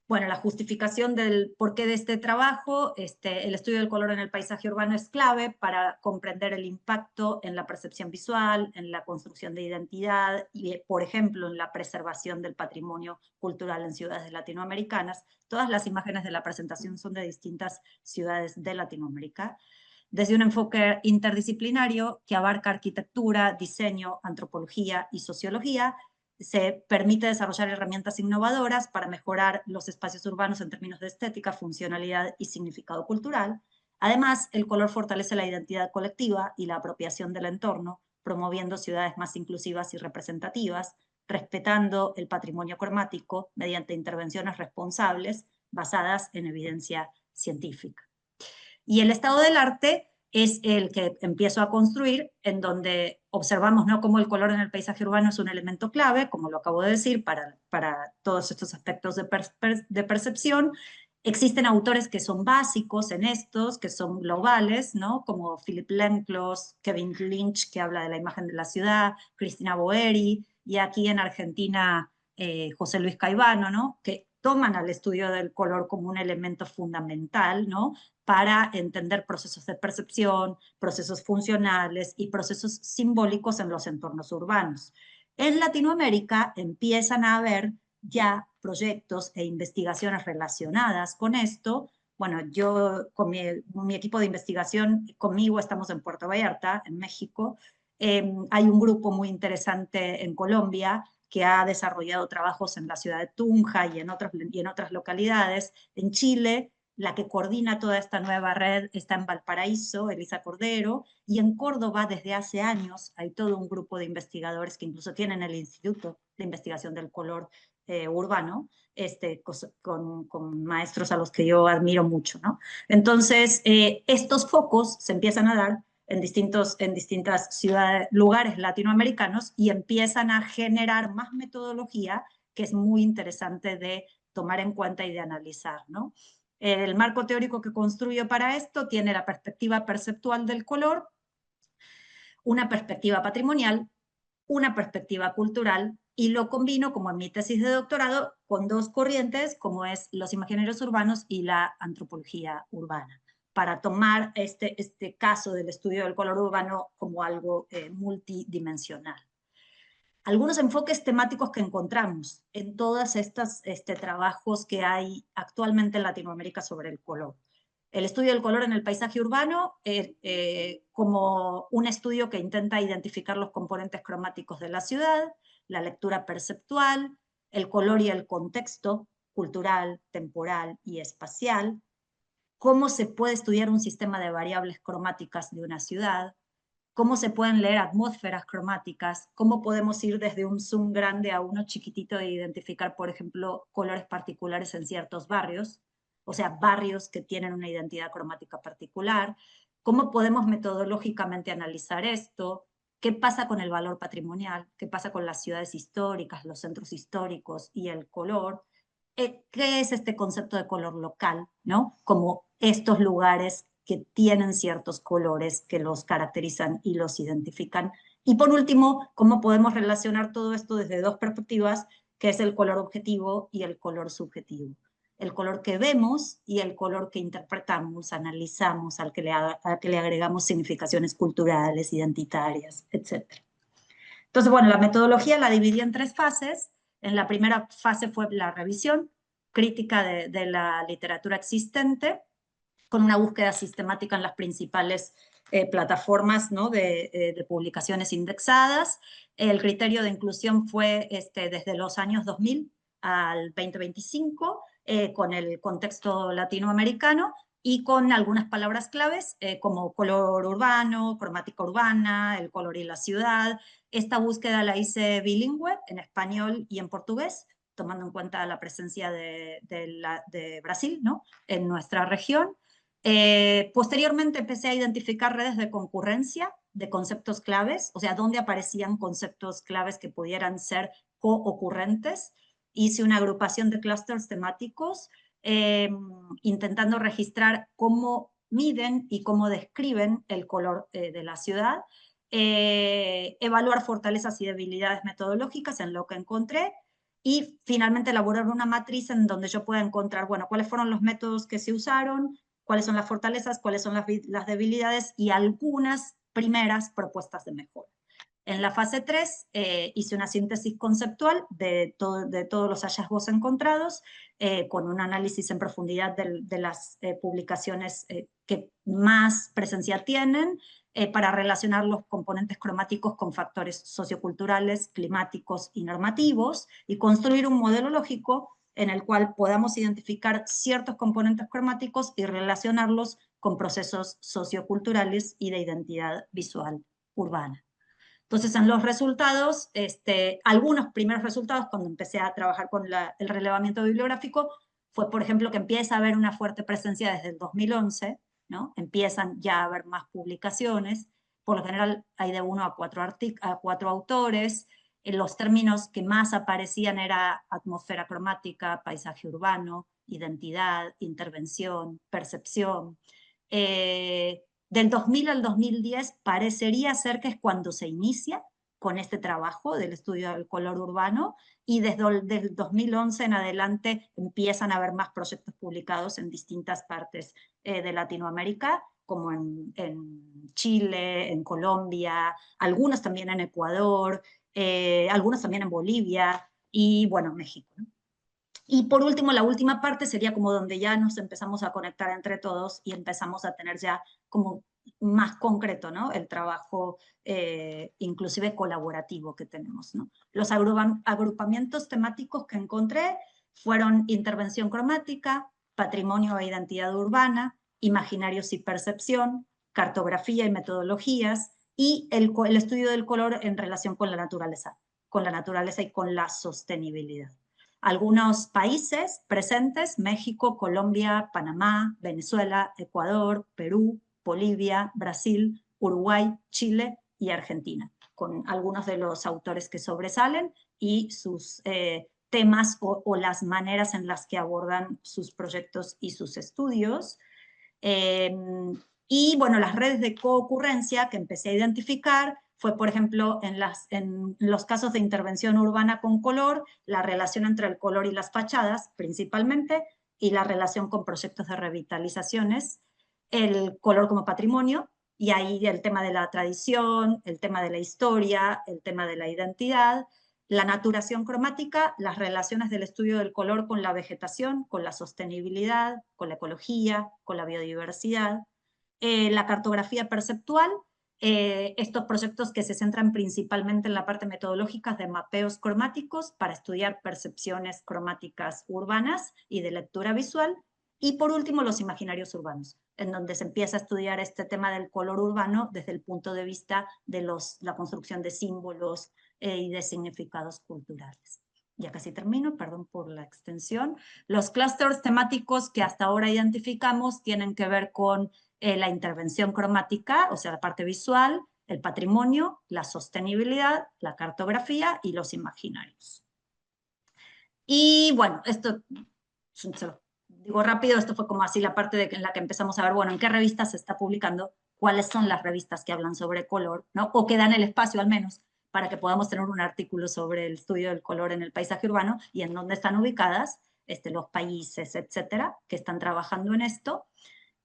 Bueno, la justificación del porqué de este trabajo: el estudio del color en el paisaje urbano es clave para comprender el impacto en la percepción visual, en la construcción de identidad y, por ejemplo, en la preservación del patrimonio cultural en ciudades latinoamericanas. Todas las imágenes de la presentación son de distintas ciudades de Latinoamérica, desde un enfoque interdisciplinario que abarca arquitectura, diseño, antropología y sociología. Se permite desarrollar herramientas innovadoras para mejorar los espacios urbanos en términos de estética, funcionalidad y significado cultural. Además, el color fortalece la identidad colectiva y la apropiación del entorno, promoviendo ciudades más inclusivas y representativas, respetando el patrimonio cromático mediante intervenciones responsables basadas en evidencia científica. Y el estado del arte es el que empiezo a construir, en donde observamos, ¿no?, cómo el color en el paisaje urbano es un elemento clave, como lo acabo de decir, para todos estos aspectos de percepción. Existen autores que son básicos en estos, que son globales, ¿no?, como Philip Lemklos, Kevin Lynch, que habla de la imagen de la ciudad, Cristina Boeri, y aquí en Argentina José Luis Caivano, ¿no?, que toman al estudio del color como un elemento fundamental, ¿no?, para entender procesos de percepción, procesos funcionales y procesos simbólicos en los entornos urbanos. En Latinoamérica empiezan a haber ya proyectos e investigaciones relacionadas con esto. Bueno, yo con mi equipo de investigación, conmigo estamos en Puerto Vallarta, en México. Hay un grupo muy interesante en Colombia que ha desarrollado trabajos en la ciudad de Tunja y en otras localidades. En Chile, la que coordina toda esta nueva red está en Valparaíso, Elisa Cordero, y en Córdoba desde hace años hay todo un grupo de investigadores que incluso tienen el Instituto de Investigación del Color Urbano, con maestros a los que yo admiro mucho, ¿no? Entonces, estos focos se empiezan a dar en distintas ciudades, lugares latinoamericanos, y empiezan a generar más metodología que es muy interesante de tomar en cuenta y de analizar, ¿no? El marco teórico que construyo para esto tiene la perspectiva perceptual del color, una perspectiva patrimonial, una perspectiva cultural, y lo combino, como en mi tesis de doctorado, con dos corrientes, como es los imaginarios urbanos y la antropología urbana, para tomar este caso del estudio del color urbano como algo multidimensional. Algunos enfoques temáticos que encontramos en todos estos trabajos que hay actualmente en Latinoamérica sobre el color. El estudio del color en el paisaje urbano como un estudio que intenta identificar los componentes cromáticos de la ciudad, la lectura perceptual, el color y el contexto cultural, temporal y espacial, cómo se puede estudiar un sistema de variables cromáticas de una ciudad, cómo se pueden leer atmósferas cromáticas, cómo podemos ir desde un zoom grande a uno chiquitito e identificar, por ejemplo, colores particulares en ciertos barrios, o sea, barrios que tienen una identidad cromática particular, cómo podemos metodológicamente analizar esto, ¿Qué pasa con el valor patrimonial? ¿Qué pasa con las ciudades históricas, los centros históricos y el color? ¿Qué es este concepto de color local, ¿no? Como estos lugares que tienen ciertos colores que los caracterizan y los identifican. Y por último, ¿cómo podemos relacionar todo esto desde dos perspectivas, que es el color objetivo y el color subjetivo? El color que vemos y el color que interpretamos, al que le agregamos significaciones culturales, identitarias, etc. Entonces, bueno, la metodología la dividí en 3 fases. En la primera fase fue la revisión crítica de la literatura existente, con una búsqueda sistemática en las principales plataformas, ¿no?, de publicaciones indexadas. El criterio de inclusión fue desde los años 2000 al 2025, con el contexto latinoamericano y con algunas palabras claves como color urbano, cromática urbana, el color y la ciudad. Esta búsqueda la hice bilingüe, en español y en portugués, tomando en cuenta la presencia de Brasil, ¿no?, en nuestra región. Posteriormente empecé a identificar redes de concurrencia de conceptos claves, o sea, dónde aparecían conceptos claves que pudieran ser co-ocurrentes. Hice una agrupación de clústeres temáticos, intentando registrar cómo miden y cómo describen el color de la ciudad, evaluar fortalezas y debilidades metodológicas en lo que encontré, y finalmente elaborar una matriz en donde yo pueda encontrar, bueno, cuáles fueron los métodos que se usaron, cuáles son las fortalezas, cuáles son las debilidades y algunas primeras propuestas de mejora. En la fase 3 hice una síntesis conceptual de todos los hallazgos encontrados, con un análisis en profundidad de las publicaciones que más presencia tienen, para relacionar los componentes cromáticos con factores socioculturales, climáticos y normativos, y construir un modelo lógico en el cual podamos identificar ciertos componentes cromáticos y relacionarlos con procesos socioculturales y de identidad visual urbana. Entonces, en los resultados, algunos primeros resultados, cuando empecé a trabajar con el relevamiento bibliográfico, fue, por ejemplo, que empieza a haber una fuerte presencia desde el 2011, ¿no? Empiezan ya a haber más publicaciones, por lo general hay de 1 a 4 autores. Los términos que más aparecían era atmósfera cromática, paisaje urbano, identidad, intervención, percepción. Del 2000 al 2010 parecería ser que es cuando se inicia con este trabajo del estudio del color urbano, y desde el 2011 en adelante empiezan a haber más proyectos publicados en distintas partes de Latinoamérica, como en Chile, en Colombia, algunos también en Ecuador, algunos también en Bolivia y, bueno, México, ¿no? Y por último, la última parte sería como donde ya nos empezamos a conectar entre todos y empezamos a tener ya como más concreto, ¿no?, el trabajo inclusive colaborativo que tenemos, ¿no? Los agrupamientos temáticos que encontré fueron intervención cromática, patrimonio e identidad urbana, imaginarios y percepción, cartografía y metodologías, y el estudio del color en relación con la naturaleza y con la sostenibilidad. Algunos países presentes: México, Colombia, Panamá, Venezuela, Ecuador, Perú, Bolivia, Brasil, Uruguay, Chile y Argentina, con algunos de los autores que sobresalen y sus temas o las maneras en las que abordan sus proyectos y sus estudios. Y bueno, las redes de coocurrencia que empecé a identificar fue, por ejemplo, en los casos de intervención urbana con color, la relación entre el color y las fachadas, principalmente, y la relación con proyectos de revitalizaciones, el color como patrimonio, y ahí el tema de la tradición, el tema de la historia, el tema de la identidad, la naturación cromática, las relaciones del estudio del color con la vegetación, con la sostenibilidad, con la ecología, con la biodiversidad, la cartografía perceptual, estos proyectos que se centran principalmente en la parte metodológica de mapeos cromáticos para estudiar percepciones cromáticas urbanas y de lectura visual, y por último los imaginarios urbanos, en donde se empieza a estudiar este tema del color urbano desde el punto de vista de la construcción de símbolos y de significados culturales. Ya casi termino, perdón por la extensión. Los clústeres temáticos que hasta ahora identificamos tienen que ver con la intervención cromática, o sea, la parte visual, el patrimonio, la sostenibilidad, la cartografía y los imaginarios. Y bueno, esto se lo digo rápido, esto fue como así la parte en la que empezamos a ver, bueno, en qué revistas se está publicando, cuáles son las revistas que hablan sobre color, ¿no? O que dan el espacio al menos para que podamos tener un artículo sobre el estudio del color en el paisaje urbano y en dónde están ubicadas los países, etcétera, que están trabajando en esto.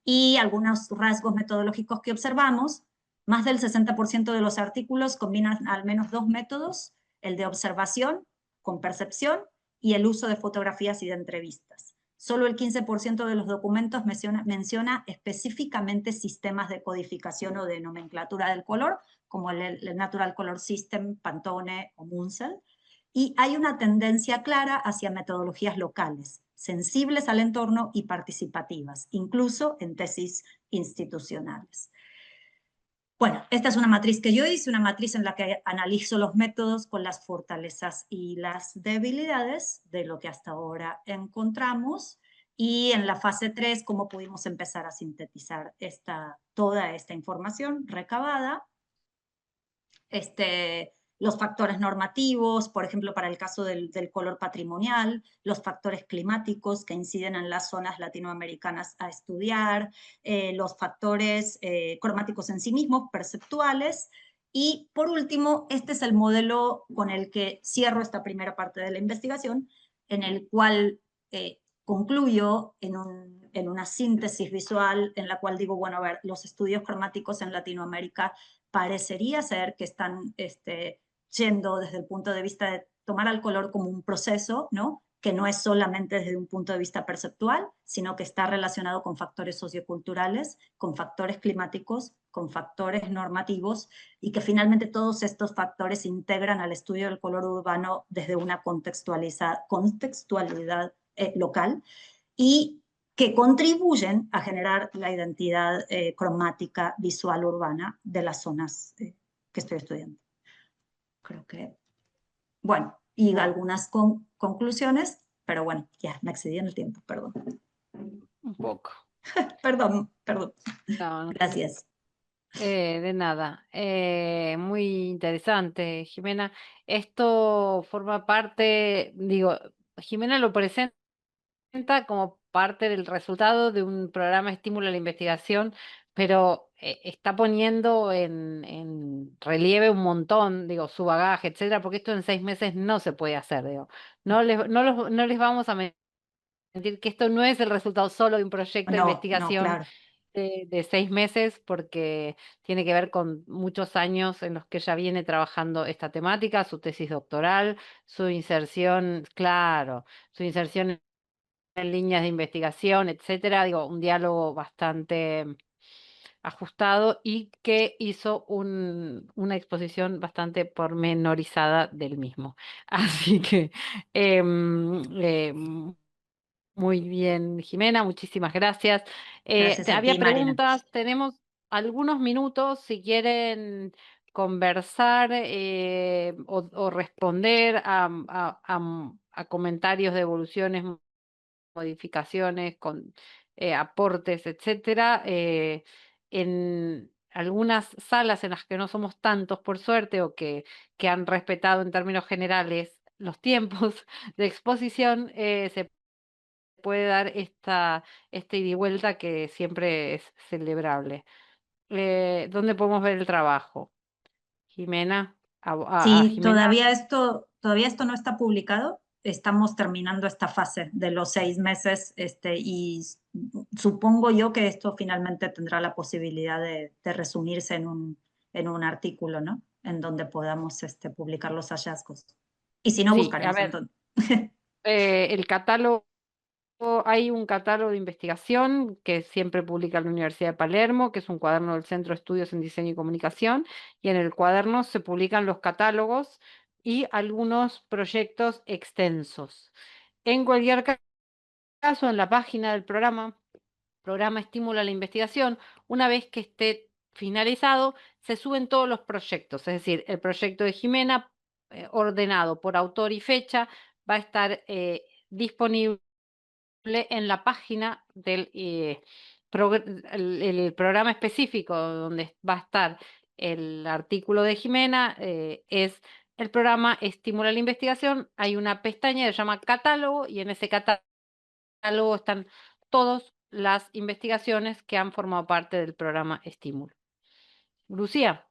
Y algunos rasgos metodológicos que observamos, más del 60% de los artículos combinan al menos dos métodos, el de observación con percepción y el uso de fotografías y de entrevistas. Solo el 15% de los documentos menciona específicamente sistemas de codificación o de nomenclatura del color, como el Natural Color System, Pantone o Munsell, y hay una tendencia clara hacia metodologías locales, sensibles al entorno y participativas, incluso en tesis institucionales. Bueno, esta es una matriz que yo hice, una matriz en la que analizo los métodos con las fortalezas y las debilidades de lo que hasta ahora encontramos, y en la fase 3, cómo pudimos empezar a sintetizar toda esta información recabada. Los factores normativos, por ejemplo, para el caso del color patrimonial, los factores climáticos que inciden en las zonas latinoamericanas a estudiar, los factores cromáticos en sí mismos, perceptuales, y por último, este es el modelo con el que cierro esta primera parte de la investigación, en el cual concluyo en una síntesis visual en la cual digo, bueno, a ver, los estudios cromáticos en Latinoamérica parecería ser que están yendo desde el punto de vista de tomar al color como un proceso, ¿no? Que no es solamente desde un punto de vista perceptual, sino que está relacionado con factores socioculturales, con factores climáticos, con factores normativos, y que finalmente todos estos factores integran al estudio del color urbano desde una contextualidad local, y que contribuyen a generar la identidad cromática visual urbana de las zonas que estoy estudiando. Creo que, bueno, y algunas conclusiones, pero bueno, ya me excedí en el tiempo, perdón. Un poco. Perdón. No, Gracias. de nada. Muy interesante, Jimena. Esto forma parte, digo, Jimena lo presenta como parte del resultado de un programa de estímulo a la investigación, pero está poniendo en relieve un montón, digo, su bagaje, etcétera, porque esto en 6 meses no se puede hacer, digo. No les vamos a mentir que esto no es el resultado solo de un proyecto de No, investigación claro. de 6 meses, porque tiene que ver con muchos años en los que ella viene trabajando esta temática, su tesis doctoral, su inserción, claro, su inserción en líneas de investigación, etcétera. Digo, un diálogo bastante ajustado y que hizo una exposición bastante pormenorizada del mismo. Así que muy bien, Jimena, muchísimas gracias. Gracias a Había ti, Marina. preguntas, tenemos algunos minutos si quieren conversar o responder a comentarios de evoluciones, modificaciones, con aportes, etcétera. En algunas salas en las que no somos tantos, por suerte, o que han respetado en términos generales los tiempos de exposición, se puede dar esta ida y vuelta que siempre es celebrable. ¿Dónde podemos ver el trabajo? Jimena, a Sí, Jimena. todavía esto no está publicado. Estamos terminando esta fase de los 6 meses y supongo yo que esto finalmente tendrá la posibilidad de resumirse en un artículo, ¿no? En donde podamos publicar los hallazgos. Y si no, Sí, a buscaremos ver, entonces. el catálogo. Hay un catálogo de investigación que siempre publica la Universidad de Palermo, que es un cuaderno del Centro de Estudios en Diseño y Comunicación, y en el cuaderno se publican los catálogos y algunos proyectos extensos. En cualquier caso, en la página del programa Estímulo a la Investigación, una vez que esté finalizado, se suben todos los proyectos, es decir, el proyecto de Jimena, ordenado por autor y fecha, va a estar disponible en la página del el programa específico donde va a estar el artículo de Jimena, es el programa Estimula la Investigación. Hay una pestaña que se llama Catálogo y en ese catálogo están todas las investigaciones que han formado parte del programa Estímulo. Lucía.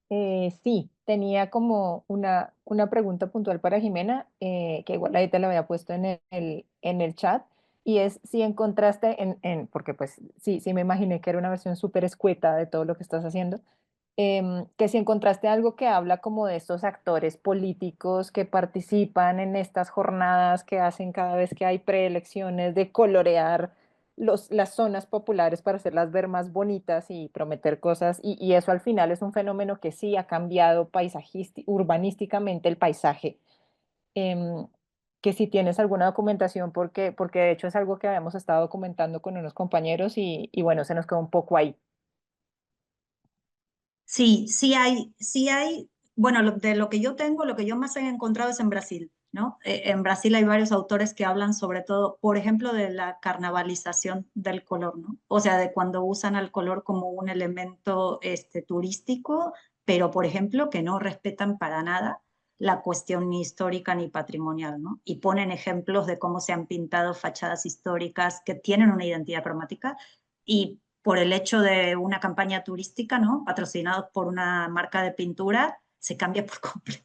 Sí, tenía como una pregunta puntual para Jimena, que igual ahí te la había puesto en el chat, y es si encontraste porque pues sí, sí me imaginé que era una versión súper escueta de todo lo que estás haciendo, que si encontraste algo que habla como de estos actores políticos que participan en estas jornadas que hacen cada vez que hay preelecciones, de colorear las zonas populares para hacerlas ver más bonitas y prometer cosas, y eso al final es un fenómeno que sí ha cambiado urbanísticamente el paisaje. em, que si tienes alguna documentación, porque de hecho es algo que habíamos estado documentando con unos compañeros y bueno, se nos quedó un poco ahí. Sí, sí hay, bueno, de lo que yo tengo, lo que yo más he encontrado es en Brasil, ¿no? En Brasil hay varios autores que hablan sobre todo, por ejemplo, de la carnavalización del color, ¿no? O sea, de cuando usan al color como un elemento turístico, pero, por ejemplo, que no respetan para nada la cuestión ni histórica ni patrimonial, ¿no? Y ponen ejemplos de cómo se han pintado fachadas históricas que tienen una identidad cromática y por el hecho de una campaña turística, ¿no? Patrocinados por una marca de pintura, se cambia por completo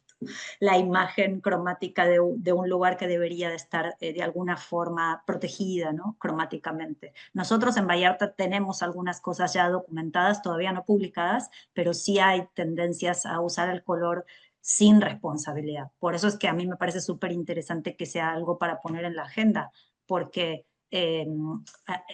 la imagen cromática de un lugar que debería de estar de alguna forma protegida, ¿no? Cromáticamente. Nosotros en Vallarta tenemos algunas cosas ya documentadas, todavía no publicadas, pero sí hay tendencias a usar el color sin responsabilidad. Por eso es que a mí me parece súper interesante que sea algo para poner en la agenda, porque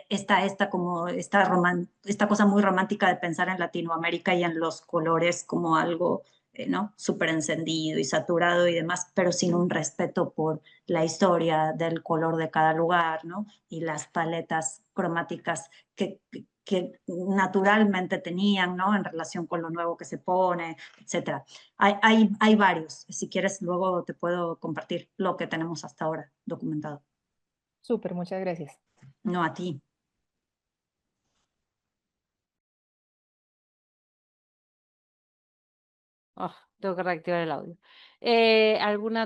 esta cosa muy romántica de pensar en Latinoamérica y en los colores como algo, ¿no? Súper encendido y saturado y demás, pero sin un respeto por la historia del color de cada lugar, ¿no? Y las paletas cromáticas que naturalmente tenían, ¿no? En relación con lo nuevo que se pone, etcétera. Hay varios. Si quieres, luego te puedo compartir lo que tenemos hasta ahora documentado. Súper, muchas gracias. No a ti. Oh, tengo que reactivar el audio. ¿Alguna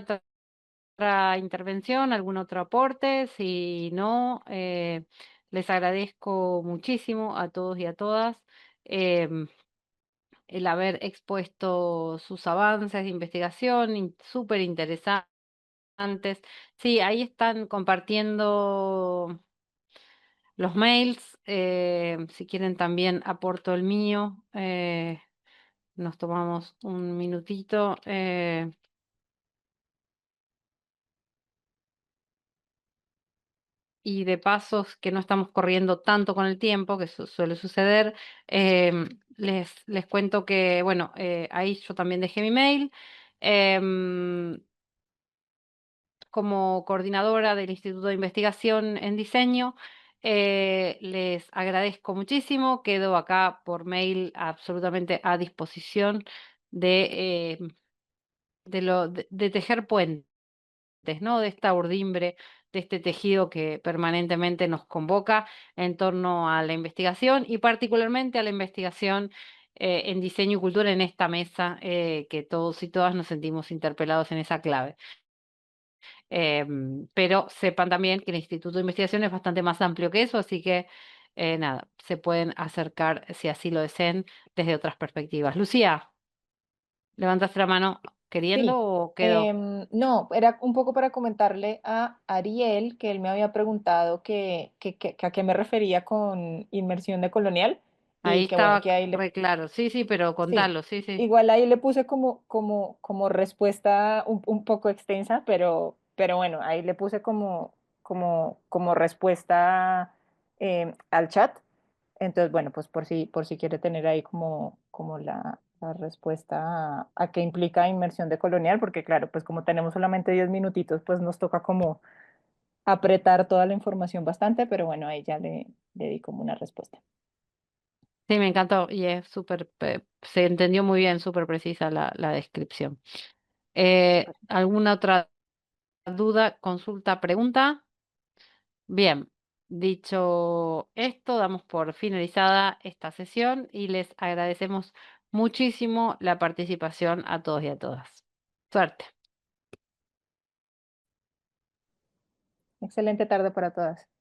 otra intervención, algún otro aporte? Si no, les agradezco muchísimo a todos y a todas em, el haber expuesto sus avances de investigación, súper interesantes. Sí, ahí están compartiendo los mails. Si quieren también aporto el mío. Nos tomamos un minutito. Y de pasos que no estamos corriendo tanto con el tiempo, que suele suceder, les cuento que, bueno, ahí yo también dejé mi mail. em, Como coordinadora del Instituto de Investigación en Diseño, les agradezco muchísimo. Quedo acá por mail absolutamente a disposición de, de tejer puentes, ¿no? De esta urdimbre, de este tejido que permanentemente nos convoca en torno a la investigación y particularmente a la investigación en diseño y cultura en esta mesa, que todos y todas nos sentimos interpelados en esa clave. Pero sepan también que el Instituto de Investigación es bastante más amplio que eso, así que nada, se pueden acercar, si así lo deseen, desde otras perspectivas. Lucía, ¿levantaste la mano queriendo Sí, o quedó? no, era un poco para comentarle a Ariel que él me había preguntado que a qué me refería con inmersión decolonial Ahí y que bueno, estaba que ahí le, re claro. Sí, sí, pero sí, contalo, sí, sí. igual ahí le puse como respuesta un poco extensa, pero bueno, ahí le puse como respuesta al chat. Entonces, bueno, pues por si quiere tener ahí como la respuesta a qué implica inmersión decolonial, porque claro, pues como tenemos solamente 10 minutitos, pues nos toca como apretar toda la información bastante, pero bueno, ahí ya le di como una respuesta. Sí, me encantó y es súper, se entendió muy bien, súper precisa la descripción. ¿Alguna otra duda, consulta, pregunta? Bien, Dicho esto, damos por finalizada esta sesión y les agradecemos muchísimo la participación a todos y a todas. Suerte. Excelente tarde para todas.